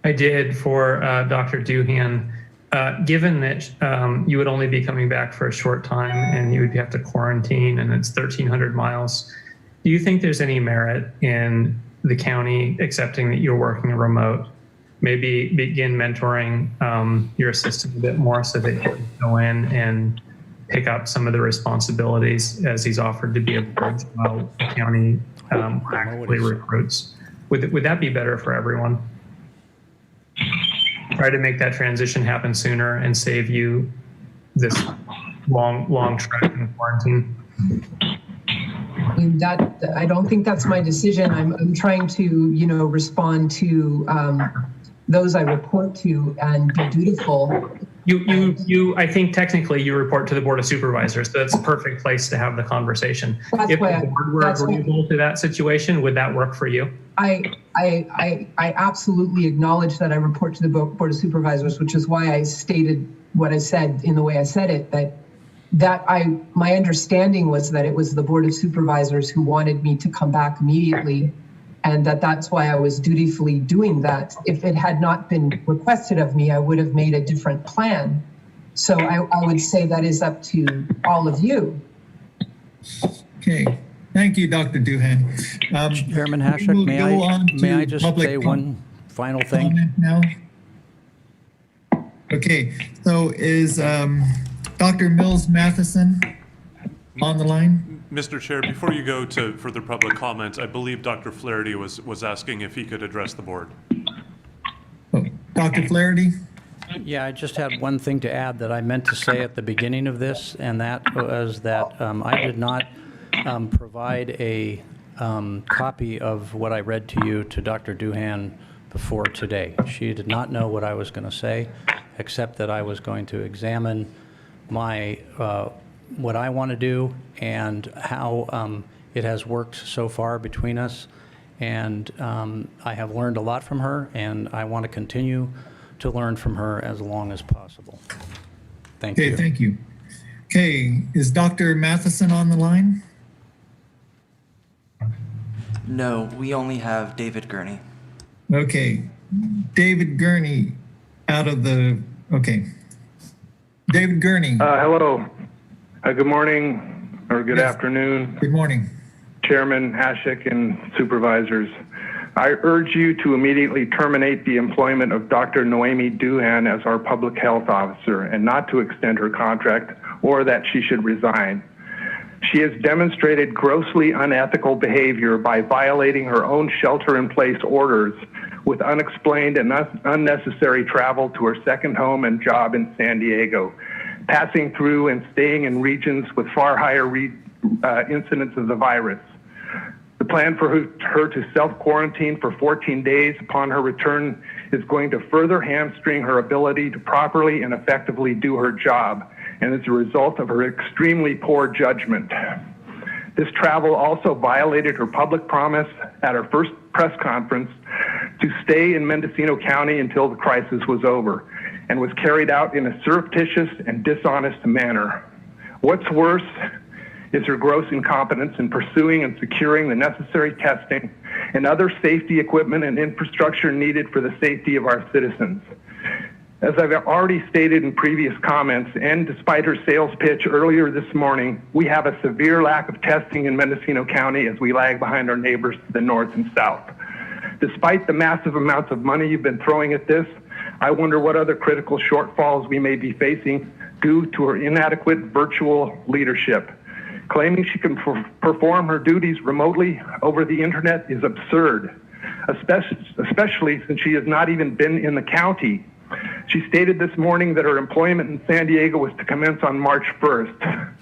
I did for Dr. Doohan. Given that you would only be coming back for a short time and you would have to quarantine and it's 1,300 miles, do you think there's any merit in the county accepting that you're working remote? Maybe begin mentoring your assistant a bit more so that he can go in and pick up some of the responsibilities as he's offered to be a bridge while the county actively recruits. Would that be better for everyone? Try to make that transition happen sooner and save you this long trek in quarantine. I mean, I don't think that's my decision. I'm trying to, respond to those I report to and be dutiful. I think technically you report to the Board of Supervisors. So that's a perfect place to have the conversation. If the board were agreeable to that situation, would that work for you? I absolutely acknowledge that I report to the Board of Supervisors, which is why I stated what I said in the way I said it, my understanding was that it was the Board of Supervisors who wanted me to come back immediately, and that's why I was dutifully doing that. If it had not been requested of me, I would have made a different plan. So I would say that is up to all of you. Okay. Thank you, Dr. Doohan. Chairman Hashik, may I just say one final thing? Now? Okay, so is Dr. Mills Matheson on the line? Mr. Chair, before you go to further public comments, I believe Dr. Flaherty was asking if he could address the board. Oh, Dr. Flaherty? Yeah, I just had one thing to add that I meant to say at the beginning of this, and that was that I did not provide a copy of what I read to you to Dr. Doohan before today. She did not know what I was going to say, except that I was going to examine my what I want to do and how it has worked so far between us. And I have learned a lot from her, and I want to continue to learn from her as long as possible. Thank you. Okay, thank you. Okay, is Dr. Matheson on the line? No, we only have David Gurney. Okay, David Gurney okay. David Gurney. Hello. Good morning or good afternoon. Good morning. Chairman Hashik and supervisors. I urge you to immediately terminate the employment of Dr. Noemi Doohan as our public health officer and not to extend her contract or that she should resign. She has demonstrated grossly unethical behavior by violating her own shelter-in-place orders with unexplained and unnecessary travel to her second home and job in San Diego, passing through and staying in regions with far higher incidence of the virus. The plan for her to self-quarantine for 14 days upon her return is going to further hamstring her ability to properly and effectively do her job, and is a result of her extremely poor judgment. This travel also violated her public promise at her first press conference to stay in Mendocino County until the crisis was over, and was carried out in a surreptitious and dishonest manner. What's worse is her gross incompetence in pursuing and securing the necessary testing and other safety equipment and infrastructure needed for the safety of our citizens. As I've already stated in previous comments, and despite her sales pitch earlier this morning, we have a severe lack of testing in Mendocino County as we lag behind our neighbors to the north and south. Despite the massive amounts of money you've been throwing at this, I wonder what other critical shortfalls we may be facing due to her inadequate virtual leadership. Claiming she can perform her duties remotely over the internet is absurd, especially since she has not even been in the county. She stated this morning that her employment in San Diego was to commence on March 1st.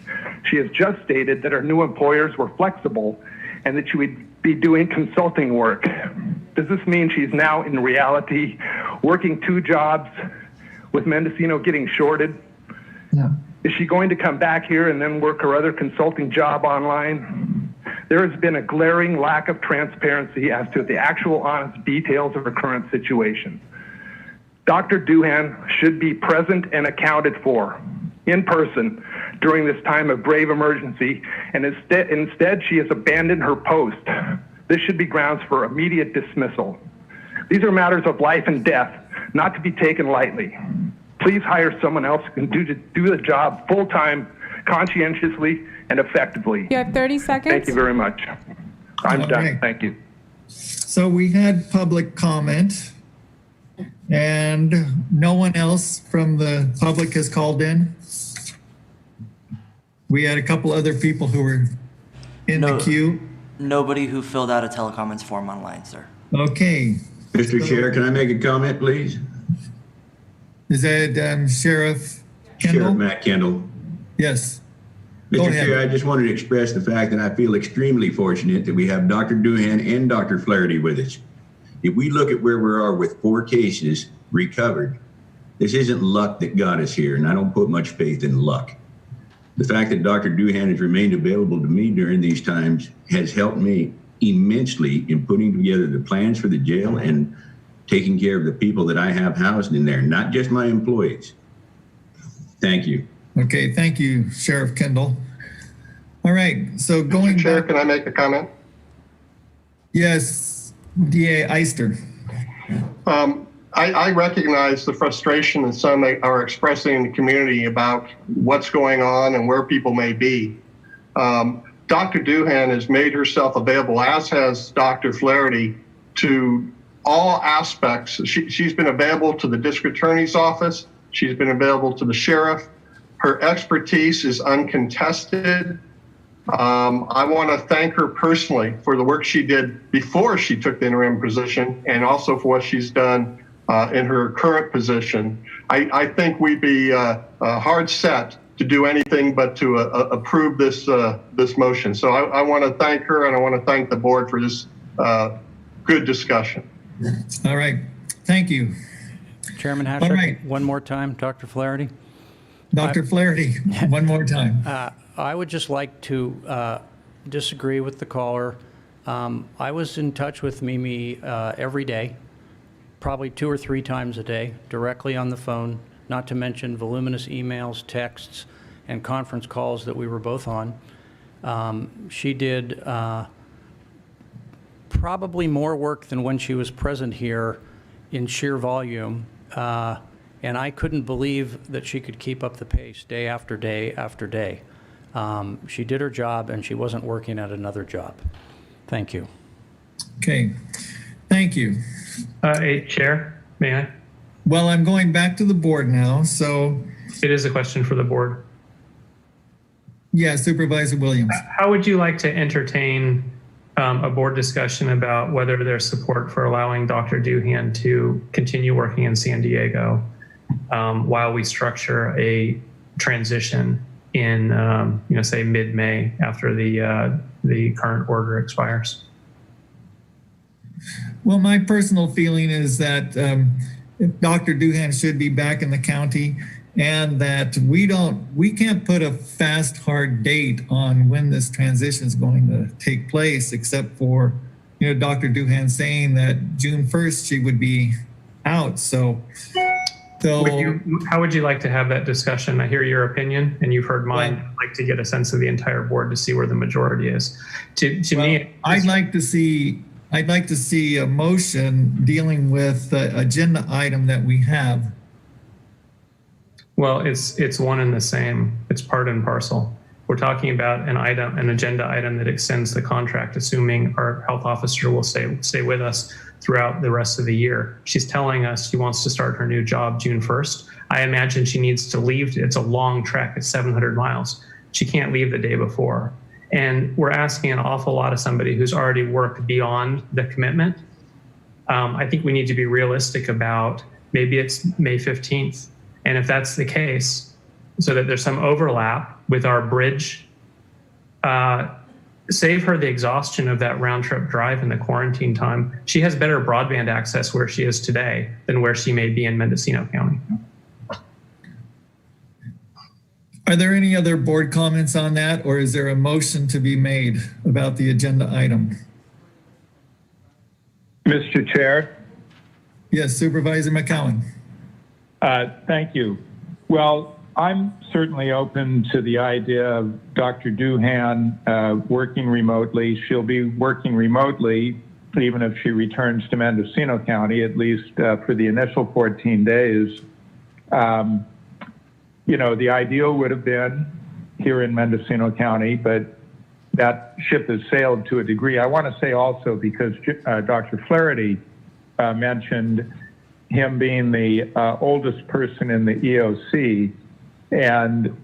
She has just stated that her new employers were flexible and that she would be doing consulting work. Does this mean she's now in reality working 2 jobs with Mendocino getting shorted? Yeah. Is she going to come back here and then work her other consulting job online? There has been a glaring lack of transparency as to the actual honest details of her current situation. Dr. Doohan should be present and accounted for in person during this time of grave emergency, and instead she has abandoned her post. This should be grounds for immediate dismissal. These are matters of life and death, not to be taken lightly. Please hire someone else who can do the job full-time, conscientiously, and effectively. You have 30 seconds. Thank you very much. I'm done. Okay. Thank you. So we had public comment, and no one else from the public has called in. We had a couple other people who were in the queue. Nobody who filled out a telecomments form online, sir. Okay. Mr. Chair, can I make a comment, please? Is that Sheriff Kendall? Sheriff Matt Kendall. Yes. Go Mr. ahead. Chair, I just wanted to express the fact that I feel extremely fortunate that we have Dr. Doohan and Dr. Flaherty with us. If we look at where we are with 4 cases recovered, this isn't luck that got us here, and I don't put much faith in luck. The fact that Dr. Doohan has remained available to me during these times has helped me immensely in putting together the plans for the jail and taking care of the people that I have housed in there, not just my employees. Thank you. Okay, thank you, Sheriff Kendall. All right, so going Mr. Chair, back, can I make a comment? yes, DA Eister. I recognize the frustration that some are expressing in the community about what's going on and where people may be. Dr. Doohan has made herself available, as has Dr. Flaherty, to all aspects. She's been available to the district attorney's office. She's been available to the sheriff. Her expertise is uncontested. I want to thank her personally for the work she did before she took the interim position, and also for what she's done in her current position. I think we'd be hard set to do anything but to approve this motion. So I want to thank her, and I want to thank the board for this good discussion. All right, thank you. Chairman Hashek, All right. one more time, Dr. Flaherty. Dr. Flaherty, one more time. I would just like to disagree with the caller. I was in touch with Mimi every day, probably 2 or 3 times a day, directly on the phone, not to mention voluminous emails, texts, and conference calls that we were both on. She did probably more work than when she was present here in sheer volume. And I couldn't believe that she could keep up the pace day after day after day. She did her job, and she wasn't working at another job. Thank you. Okay, thank you. Chair, may I? Well, I'm going back to the board now, so. It is a question for the board. Yeah, Supervisor Williams. How would you like to entertain a board discussion about whether there's support for allowing Dr. Doohan to continue working in San Diego while we structure a transition in, say mid-May after the current order expires? Well, my personal feeling is that Dr. Doohan should be back in the county, and that we can't put a fast, hard date on when this transition is going to take place, except for, Dr. Doohan saying that June 1st she would be out. So how would you like to have that discussion? I hear your opinion, and you've heard mine. I'd like to get a sense of the entire board to see where the majority is. To me, I'd like to see a motion dealing with the agenda item that we have. Well, it's one and the same. It's part and parcel. We're talking about an agenda item that extends the contract, assuming our health officer will stay with us throughout the rest of the year. She's telling us she wants to start her new job June 1st. I imagine she needs to leave. It's a long trek. It's 700 miles. She can't leave the day before. And we're asking an awful lot of somebody who's already worked beyond the commitment. I think we need to be realistic about maybe it's May 15th. And if that's the case, so that there's some overlap with our bridge, save her the exhaustion of that round trip drive and the quarantine time. She has better broadband access where she is today than where she may be in Mendocino County. Are there any other board comments on that, or is there a motion to be made about the agenda item? Mr. Chair. Yes, Supervisor McCowan. Thank you. Well, I'm certainly open to the idea of Dr. Doohan working remotely. She'll be working remotely even if she returns to Mendocino County, at least for the initial 14 days. The ideal would have been here in Mendocino County, but that ship has sailed to a degree. I want to say also, because Dr. Flaherty mentioned him being the oldest person in the EOC, and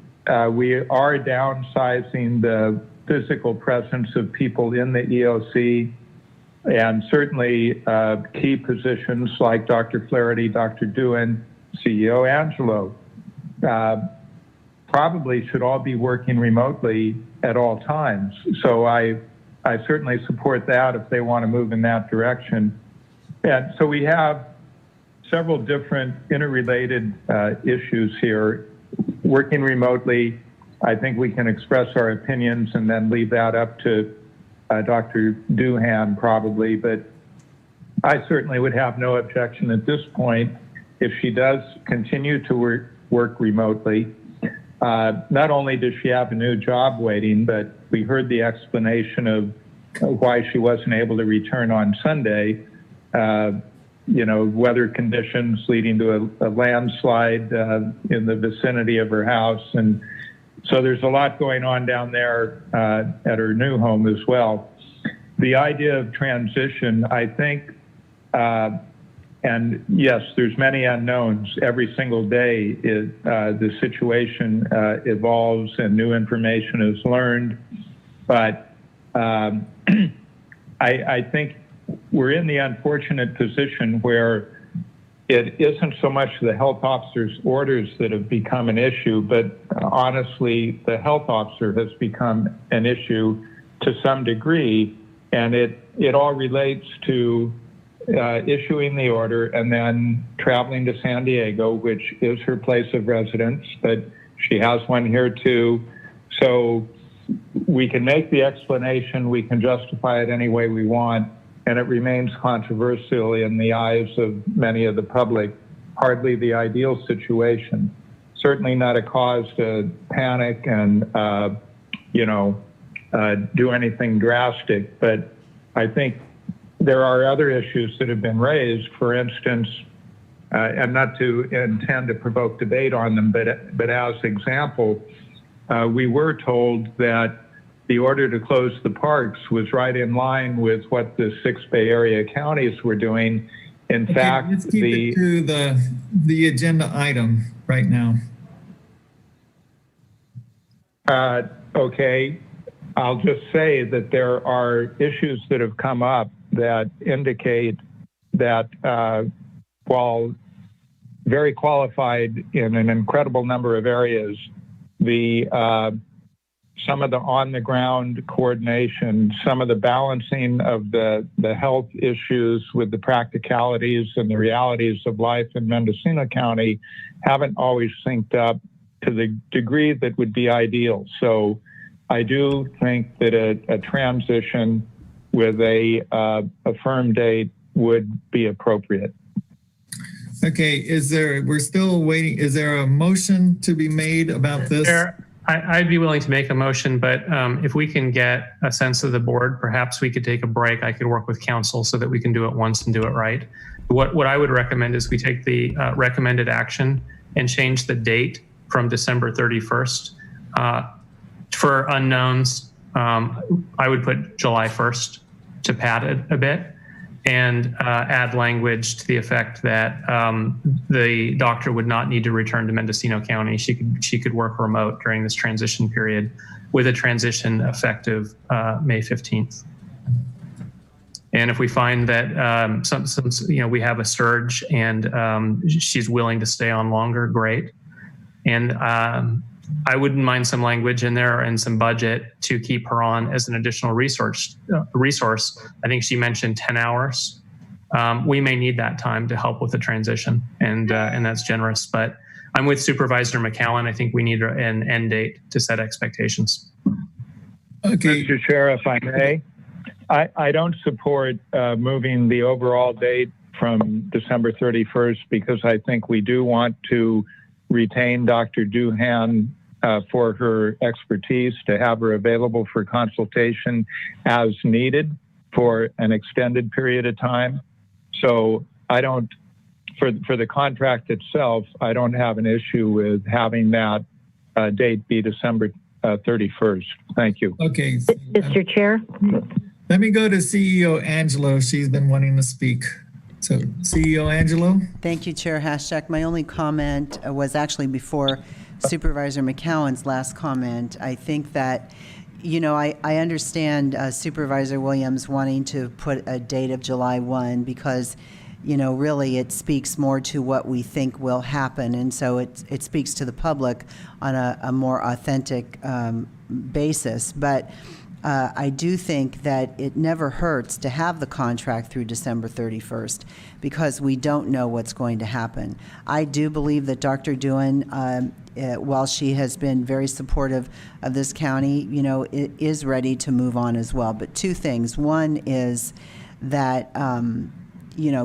we are downsizing the physical presence of people in the EOC, and certainly key positions like Dr. Flaherty, Dr. Doohan, CEO Angelo probably should all be working remotely at all times. So I certainly support that if they want to move in that direction. And so we have several different interrelated issues here. Working remotely, I think we can express our opinions and then leave that up to Dr. Doohan probably, but I certainly would have no objection at this point if she does continue to work remotely. Not only does she have a new job waiting, but we heard the explanation of why she wasn't able to return on Sunday. Weather conditions leading to a landslide in the vicinity of her house. And so there's a lot going on down there at her new home as well. The idea of transition, I think, and yes, there's many unknowns. Every single day, the situation evolves and new information is learned. But I think we're in the unfortunate position where it isn't so much the health officer's orders that have become an issue, but honestly, the health officer has become an issue to some degree, and it all relates to issuing the order and then traveling to San Diego, which is her place of residence, but she has one here too. So we can make the explanation, we can justify it any way we want, and it remains controversial in the eyes of many of the public. Hardly the ideal situation. Certainly not a cause to panic and do anything drastic, but I think there are other issues that have been raised. For instance, and not to intend to provoke debate on them, but as example, we were told that the order to close the parks was right in line with what the 6 Bay Area counties were doing. In fact, let's keep it to the agenda item right now. Okay, I'll just say that there are issues that have come up that indicate that while very qualified in an incredible number of areas, some of the on-the-ground coordination, some of the balancing of the health issues with the practicalities and the realities of life in Mendocino County haven't always synced up to the degree that would be ideal. So I do think that a transition with a firm date would be appropriate. Okay, we're still waiting. Is there a motion to be made about this? I'd be willing to make a motion, but if we can get a sense of the board, perhaps we could take a break. I could work with council so that we can do it once and do it right. What I would recommend is we take the recommended action and change the date from December 31st. For unknowns, I would put July 1st to pad it a bit and add language to the effect that the doctor would not need to return to Mendocino County. She could work remote during this transition period with a transition effective May 15th. And if we find that we have a surge and she's willing to stay on longer, great. And I wouldn't mind some language in there and some budget to keep her on as an additional resource. I think she mentioned 10 hours. We may need that time to help with the transition, and that's generous. But I'm with Supervisor McCallan. I think we need an end date to set expectations. Okay, Mr. Chair, if I may, I don't support moving the overall date from December 31st because I think we do want to retain Dr. Doohan for her expertise, to have her available for consultation as needed for an extended period of time. So I don't, for the contract itself, I don't have an issue with having that date be December 31st. Thank you. Okay. Mr. Chair? Let me go to CEO Angelo. She's been wanting to speak. So, CEO Angelo. Thank you, Chair Hashek. My only comment was actually before Supervisor McCowan's last comment. I think that, I understand Supervisor Williams wanting to put a date of July 1 because, really it speaks more to what we think will happen. And so it speaks to the public on a more authentic basis. But I do think that it never hurts to have the contract through December 31st because we don't know what's going to happen. I do believe that Dr. Doohan, while she has been very supportive of this county, is ready to move on as well. But two things. One is that,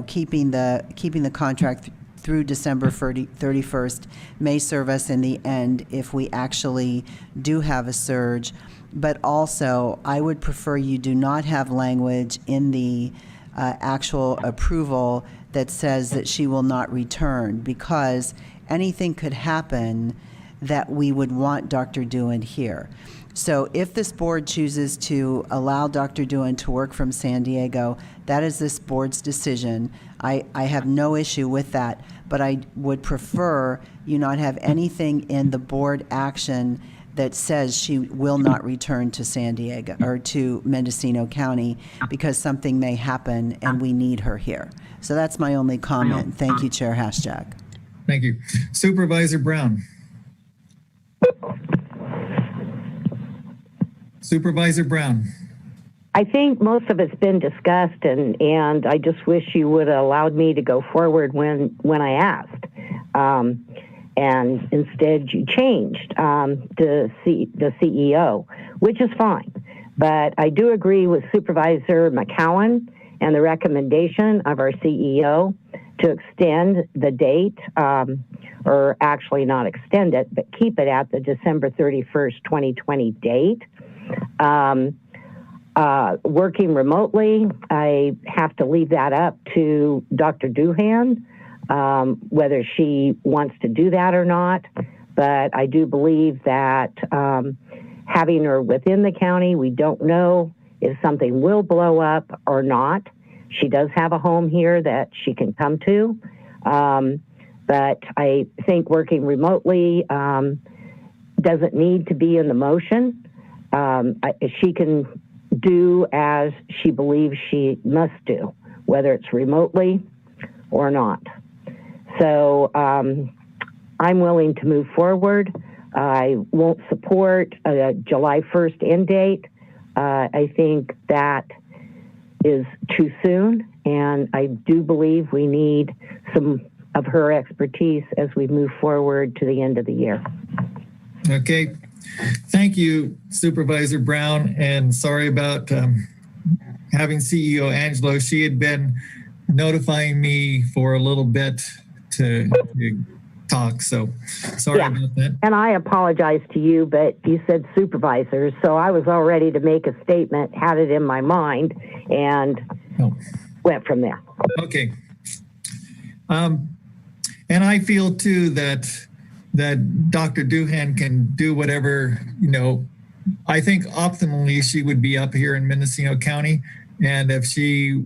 keeping the contract through December 31st may serve us in the end if we actually do have a surge. But also, I would prefer you do not have language in the actual approval that says that she will not return, because anything could happen that we would want Dr. Doohan here. So if this board chooses to allow Dr. Doohan to work from San Diego, that is this board's decision. I have no issue with that, but I would prefer you not have anything in the board action that says she will not return to San Diego or to Mendocino County because something may happen and we need her here. So that's my only comment. Thank you, Chair Hashjack. Thank you. Supervisor Brown. Supervisor Brown. I think most of it's been discussed, and I just wish you would have allowed me to go forward when I asked. And instead you changed the CEO, which is fine. But I do agree with Supervisor McCowan and the recommendation of our CEO to extend the date, or actually not extend it, but keep it at the December 31st, 2020 date. Working remotely, I have to leave that up to Dr. Doohan, whether she wants to do that or not. But I do believe that having her within the county, we don't know if something will blow up or not. She does have a home here that she can come to. But I think working remotely doesn't need to be in the motion. She can do as she believes she must do, whether it's remotely or not. So I'm willing to move forward. I won't support a July 1st end date. I think that is too soon, and I do believe we need some of her expertise as we move forward to the end of the year. Okay. Thank you, Supervisor Brown, and sorry about having CEO Angelo. She had been notifying me for a little bit to talk, so sorry about that. And I apologize to you, but you said supervisors, so I was all ready to make a statement, had it in my mind, and went from there. Okay. And I feel too that Dr. Doohan can do whatever, I think optimally she would be up here in Mendocino County. And if she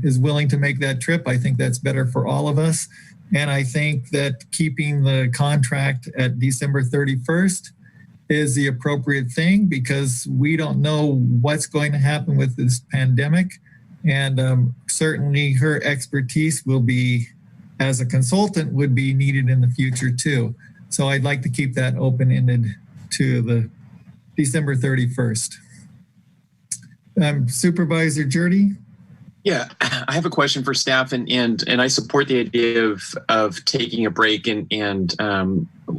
is willing to make that trip, I think that's better for all of us. And I think that keeping the contract at December 31st is the appropriate thing, because we don't know what's going to happen with this pandemic. And certainly her expertise will be, as a consultant, would be needed in the future too. So I'd like to keep that open-ended to the December 31st. Supervisor Jurdy? Yeah, I have a question for staff, and I support the idea of taking a break and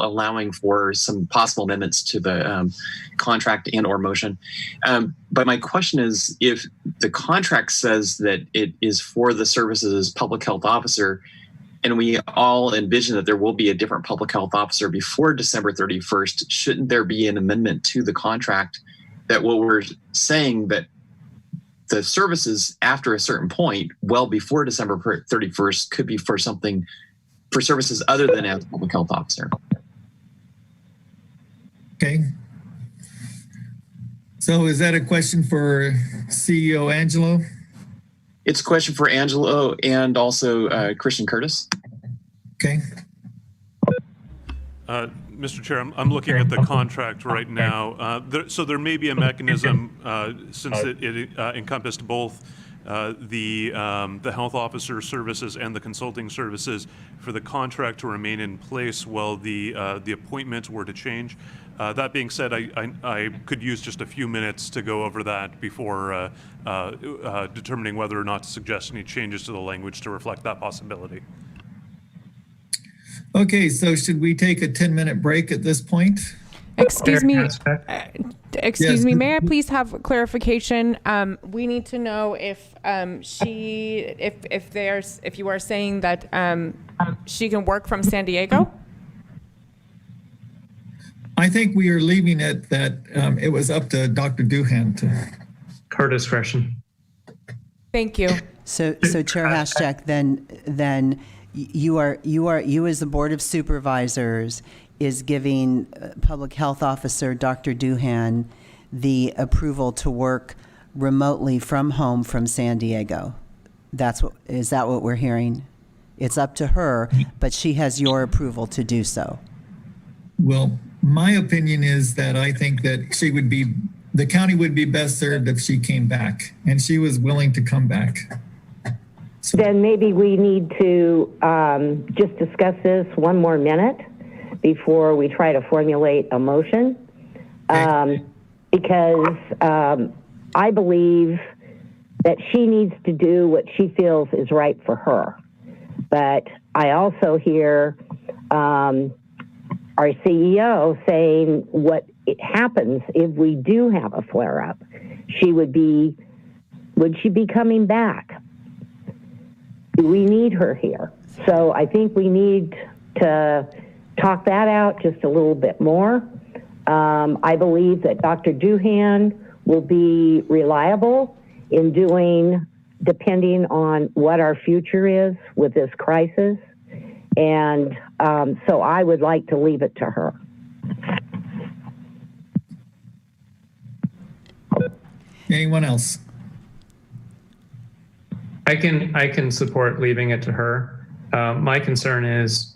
allowing for some possible amendments to the contract and or motion. But my question is, if the contract says that it is for the services public health officer, and we all envision that there will be a different public health officer before December 31st, shouldn't there be an amendment to the contract that what we're saying that the services after a certain point, well before December 31st, could be for something, for services other than as public health officer? Okay. So is that a question for CEO Angelo? It's a question for Angelo and also Christian Curtis. Okay. Mr. Chair, I'm looking at the contract right now. So there may be a mechanism, since it encompassed both the health officer services and the consulting services for the contract to remain in place while the appointments were to change. That being said, I could use just a few minutes to go over that before determining whether or not to suggest any changes to the language to reflect that possibility. Okay, so should we take a 10-minute break at this point? Excuse me. Yes. May I please have clarification? We need to know if if you are saying that she can work from San Diego. I think we are leaving it that it was up to Dr. Doohan to Her discretion. Thank you. So Chair Haschak, then you as the Board of Supervisors is giving Public Health Officer Dr. Doohan the approval to work remotely from home from San Diego. Is that what we're hearing? It's up to her, but she has your approval to do so. Well, my opinion is that I think that the county would be best served if she came back, and she was willing to come back. So, Then maybe we need to just discuss this one more minute before we try to formulate a motion. Because I believe that she needs to do what she feels is right for her. But I also hear our CEO saying what happens if we do have a flare-up. Would she be coming back? Do we need her here? So I think we need to talk that out just a little bit more. I believe that Dr. Doohan will be reliable in doing, depending on what our future is with this crisis. And so I would like to leave it to her. anyone else? I can support leaving it to her. My concern is,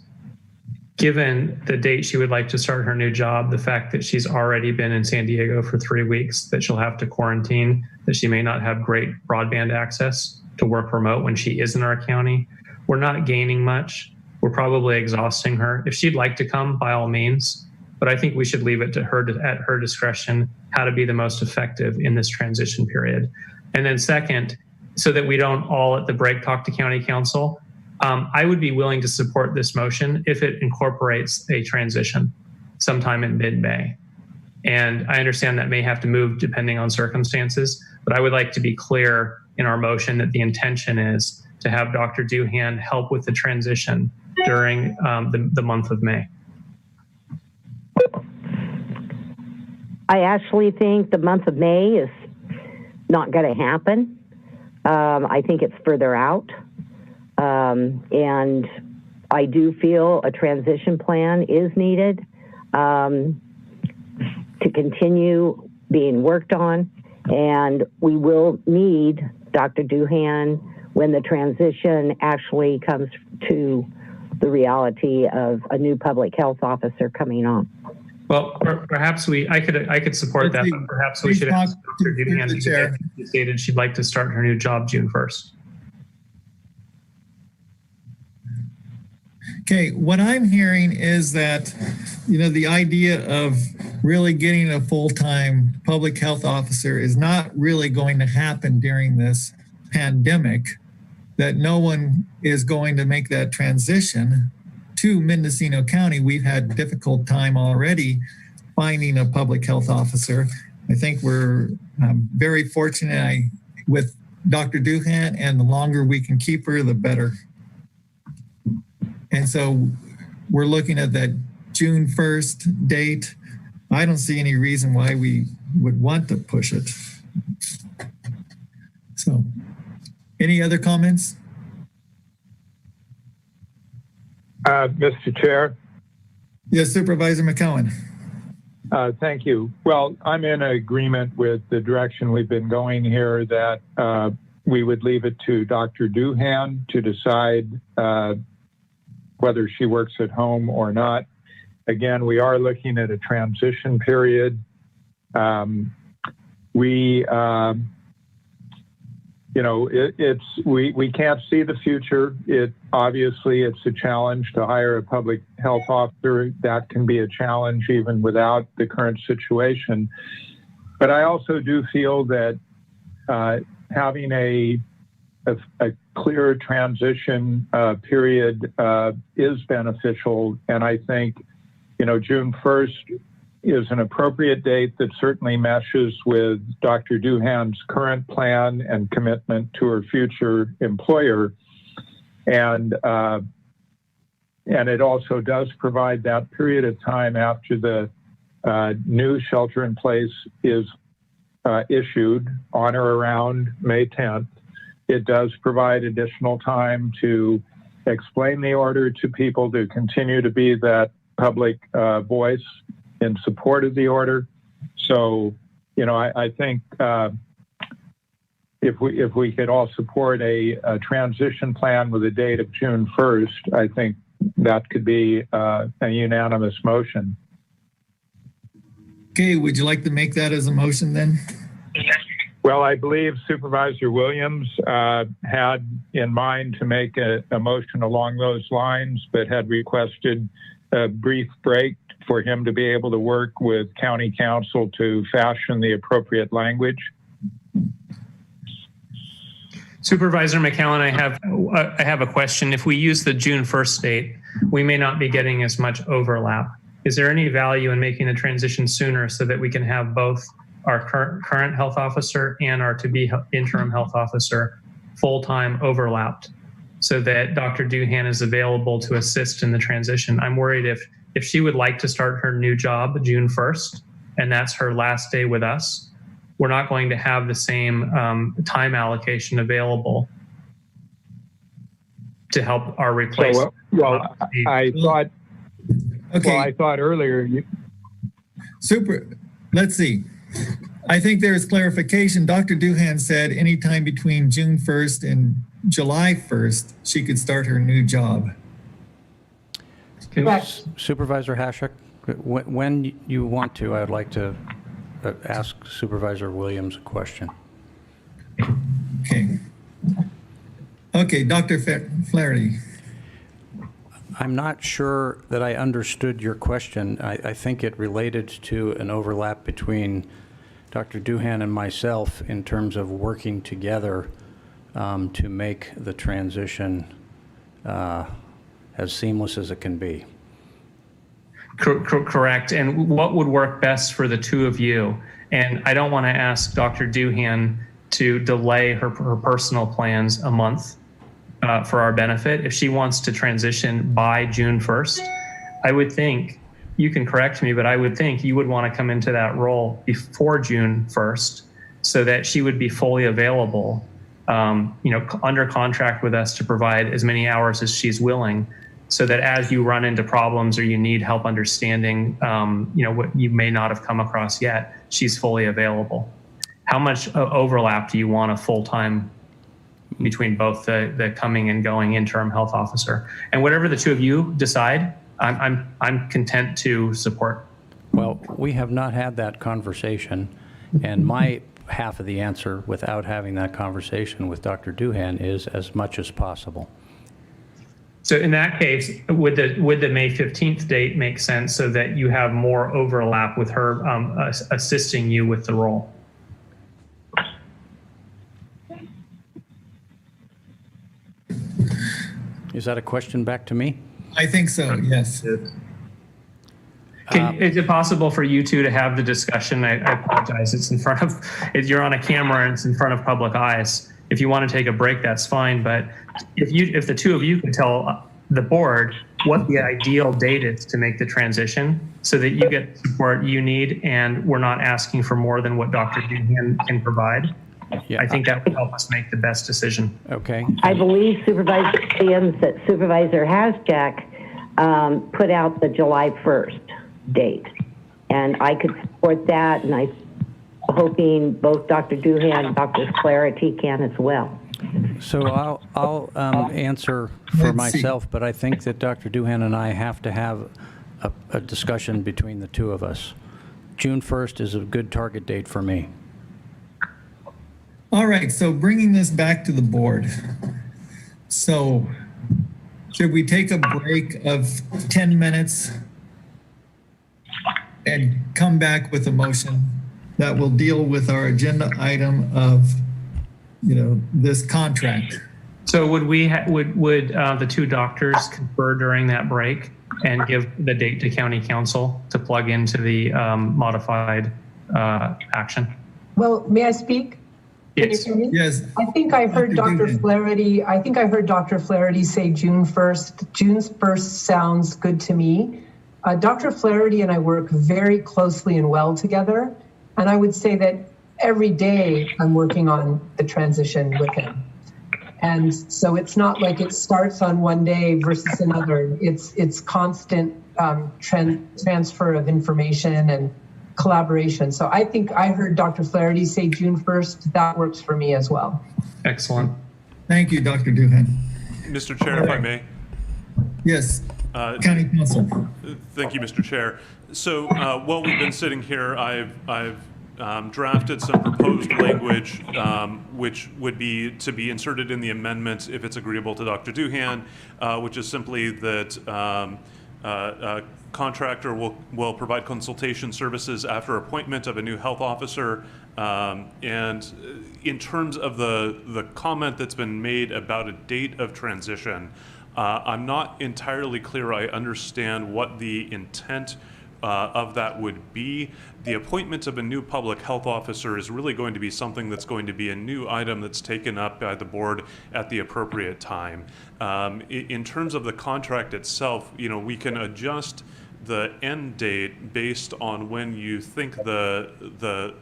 given the date she would like to start her new job, the fact that she's already been in San Diego for 3 weeks, that she'll have to quarantine, that she may not have great broadband access to work remote when she is in our county. We're not gaining much. We're probably exhausting her. If she'd like to come, by all means, but I think we should leave it to her at her discretion how to be the most effective in this transition period. And then second, so that we don't all at the break talk to county council, I would be willing to support this motion if it incorporates a transition sometime in mid-May. And I understand that may have to move depending on circumstances, but I would like to be clear in our motion that the intention is to have Dr. Doohan help with the transition during the month of May. I actually think the month of May is not going to happen. I think it's further out. And I do feel a transition plan is needed to continue being worked on. And we will need Dr. Doohan when the transition actually comes to the reality of a new public health officer coming on. Well, perhaps I could support that, but perhaps we should have Dr. Doohan she stated she'd like to start her new job June 1st. Okay, what I'm hearing is that, the idea of really getting a full-time public health officer is not really going to happen during this pandemic, that no one is going to make that transition to Mendocino County. We've had a difficult time already finding a public health officer. I think we're very fortunate with Dr. Doohan, and the longer we can keep her, the better. And so we're looking at that June 1st date. I don't see any reason why we would want to push it. So, any other comments? Mr. Chair. Yes, Supervisor McCowan. Thank you. Well, I'm in agreement with the direction we've been going here, that we would leave it to Dr. Doohan to decide whether she works at home or not. Again, we are looking at a transition period. We we can't see the future. Obviously it's a challenge to hire a public health officer. That can be a challenge even without the current situation. But I also do feel that having a clear transition period is beneficial, and I think June 1st is an appropriate date that certainly meshes with Dr. Duhan's current plan and commitment to her future employer. And it also does provide that period of time after the new shelter in place is issued on or around May 10th. It does provide additional time to explain the order to people, to continue to be that public voice in support of the order. So, I think if we could all support a transition plan with a date of June 1st, I think that could be a unanimous motion. Okay, would you like to make that as a motion then? Well, I believe Supervisor Williams had in mind to make a motion along those lines, but had requested a brief break for him to be able to work with County Council to fashion the appropriate language. Supervisor McAllen, I have a question. If we use the June 1st date, we may not be getting as much overlap. Is there any value in making the transition sooner so that we can have both our current health officer and our to-be interim health officer full-time overlapped so that Dr. Duhan is available to assist in the transition? I'm worried if she would like to start her new job June 1st, and that's her last day with us, we're not going to have the same time allocation available to help our replacement. I thought earlier. Let's see. I think there's clarification. Dr. Duhan said anytime between June 1st and July 1st, she could start her new job. Supervisor Hashek, when you want to, I'd like to ask Supervisor Williams a question. Okay, Dr. Flaherty. I'm not sure that I understood your question. I think it related to an overlap between Dr. Duhan and myself in terms of working together to make the transition as seamless as it can be. Correct. And what would work best for the two of you? And I don't want to ask Dr. Duhan to delay her personal plans a month for our benefit. If she wants to transition by June 1st, I would think, you can correct me, but I would think you would want to come into that role before June 1st so that she would be fully available, under contract with us to provide as many hours as she's willing, so that as you run into problems or you need help understanding, what you may not have come across yet, she's fully available. How much overlap do you want a full-time between both the coming and going interim health officer? And whatever the two of you decide, I'm content to support. Well, we have not had that conversation, and my half of the answer without having that conversation with Dr. Duhan is as much as possible. So in that case, would the May 15th date make sense so that you have more overlap with her assisting you with the role? Is that a question back to me? I think so, yes. Is it possible for you two to have the discussion? I apologize. It's in front of, you're on a camera and it's in front of public eyes. If you want to take a break, that's fine. But if the two of you can tell the board what the ideal date is to make the transition so that you get the support you need and we're not asking for more than what Dr. Duhan can provide, I think that would help us make the best decision. Okay. I believe Supervisor Williams that Supervisor Hasjack put out the July 1st date. And I could support that, and I'm hoping both Dr. Duhan and Dr. Flaherty can as well. So I'll answer for myself, but I think that Dr. Duhan and I have to have a discussion between the two of us. June 1st is a good target date for me. All right, so bringing this back to the board. So should we take a break of 10 minutes and come back with a motion that will deal with our agenda item of, this contract? So would the two doctors confer during that break and give the date to county council to plug into the modified action? Well, may I speak? Yes. Can you hear me? Yes. I think I heard Dr. Flaherty. I think I heard Dr. Flaherty say June 1st. June 1st sounds good to me. Dr. Flaherty and I work very closely and well together. And I would say that every day I'm working on the transition with him. And so it's not like it starts on one day versus another. It's constant transfer of information and collaboration. So I think I heard Dr. Flaherty say June 1st. That works for me as well. Excellent. Thank you, Dr. Duhan. Mr. Chair, if I may. Yes, County Council. Thank you, Mr. Chair. So while we've been sitting here, I've drafted some proposed language which would be to be inserted in the amendment if it's agreeable to Dr. Duhan, which is simply that contractor will provide consultation services after appointment of a new health officer. And in terms of the comment that's been made about a date of transition, I'm not entirely clear I understand what the intent of that would be. The appointment of a new public health officer is really going to be something that's going to be a new item that's taken up by the board at the appropriate time. In terms of the contract itself, we can adjust the end date based on when you think the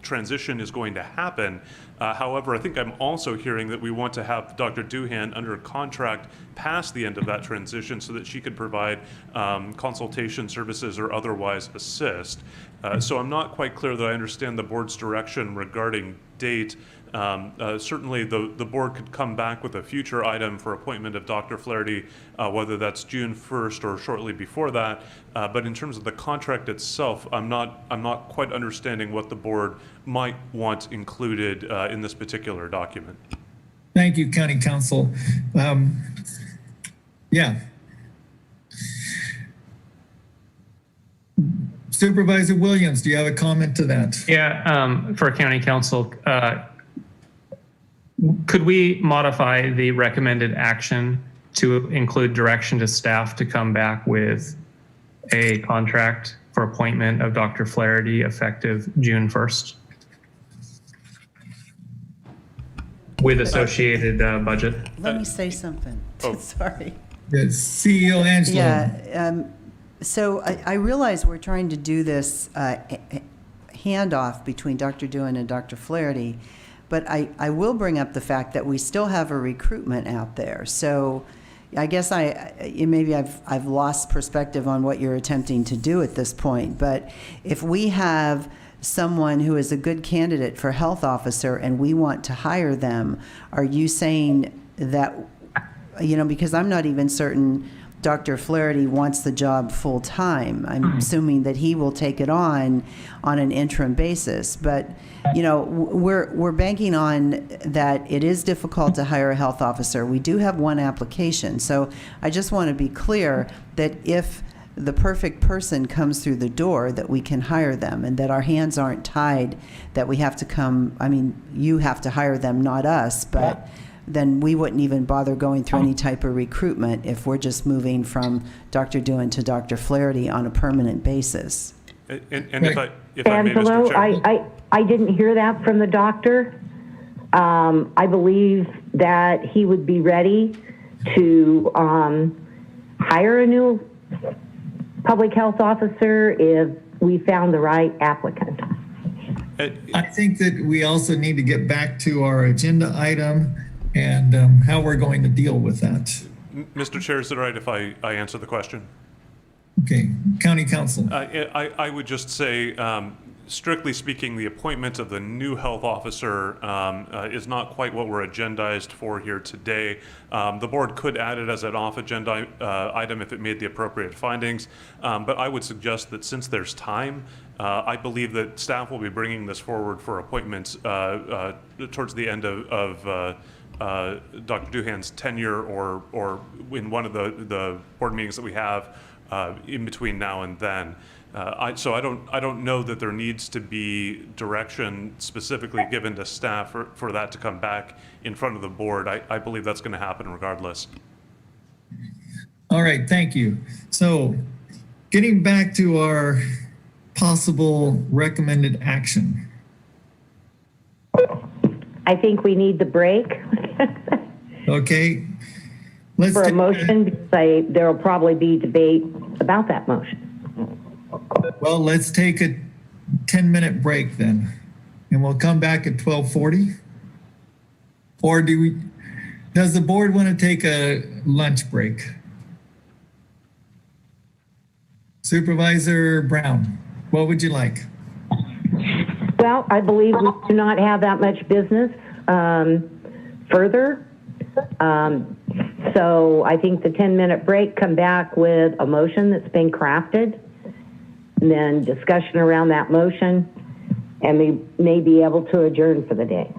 transition is going to happen. However, I think I'm also hearing that we want to have Dr. Duhan under contract past the end of that transition so that she could provide consultation services or otherwise assist. So I'm not quite clear that I understand the board's direction regarding date. Certainly the board could come back with a future item for appointment of Dr. Flaherty, whether that's June 1st or shortly before that. But in terms of the contract itself, I'm not quite understanding what the board might want included in this particular document. Thank you, County Council. Yeah. Supervisor Williams, do you have a comment to that? Yeah, for County Council, could we modify the recommended action to include direction to staff to come back with a contract for appointment of Dr. Flaherty effective June 1st with associated budget? Let me say something. Sorry. Yes, CEO Angelo. Yeah. So I realize we're trying to do this handoff between Dr. Duhan and Dr. Flaherty, but I will bring up the fact that we still have a recruitment out there. So I guess maybe I've lost perspective on what you're attempting to do at this point. But if we have someone who is a good candidate for health officer and we want to hire them, are you saying that, because I'm not even certain Dr. Flaherty wants the job full time. I'm assuming that he will take it on an interim basis. But, we're banking on that it is difficult to hire a health officer. We do have one application. So I just want to be clear that if the perfect person comes through the door, that we can hire them and that our hands aren't tied, that we have to come. I mean, you have to hire them, not us, but then we wouldn't even bother going through any type of recruitment if we're just moving from Dr. Duhan to Dr. Flaherty on a permanent basis. And if I may, Angelo, Mr. Chair. I didn't hear that from the doctor. I believe that he would be ready to hire a new public health officer if we found the right applicant. I think that we also need to get back to our agenda item and how we're going to deal with that. Mr. Chair, is it all right if I answer the question? Okay, County Council. I would just say, strictly speaking, the appointment of the new health officer is not quite what we're agendized for here today. The board could add it as an off-agenda item if it made the appropriate findings, but I would suggest that since there's time, I believe that staff will be bringing this forward for appointments towards the end of Dr. Duhan's tenure or in one of the board meetings that we have in between now and then. So I don't know that there needs to be direction specifically given to staff for that to come back in front of the board. I believe that's going to happen regardless. All right, thank you. So getting back to our possible recommended action. I think we need the break. Okay. Let's for a motion, because there will probably be debate about that motion. Well, let's take a 10-minute break then, and we'll come back at 12:40. Or does the board want to take a lunch break? Supervisor Brown, what would you like? Well, I believe we do not have that much business further. So I think the 10-minute break, come back with a motion that's been crafted, and then discussion around that motion, and we may be able to adjourn for the day.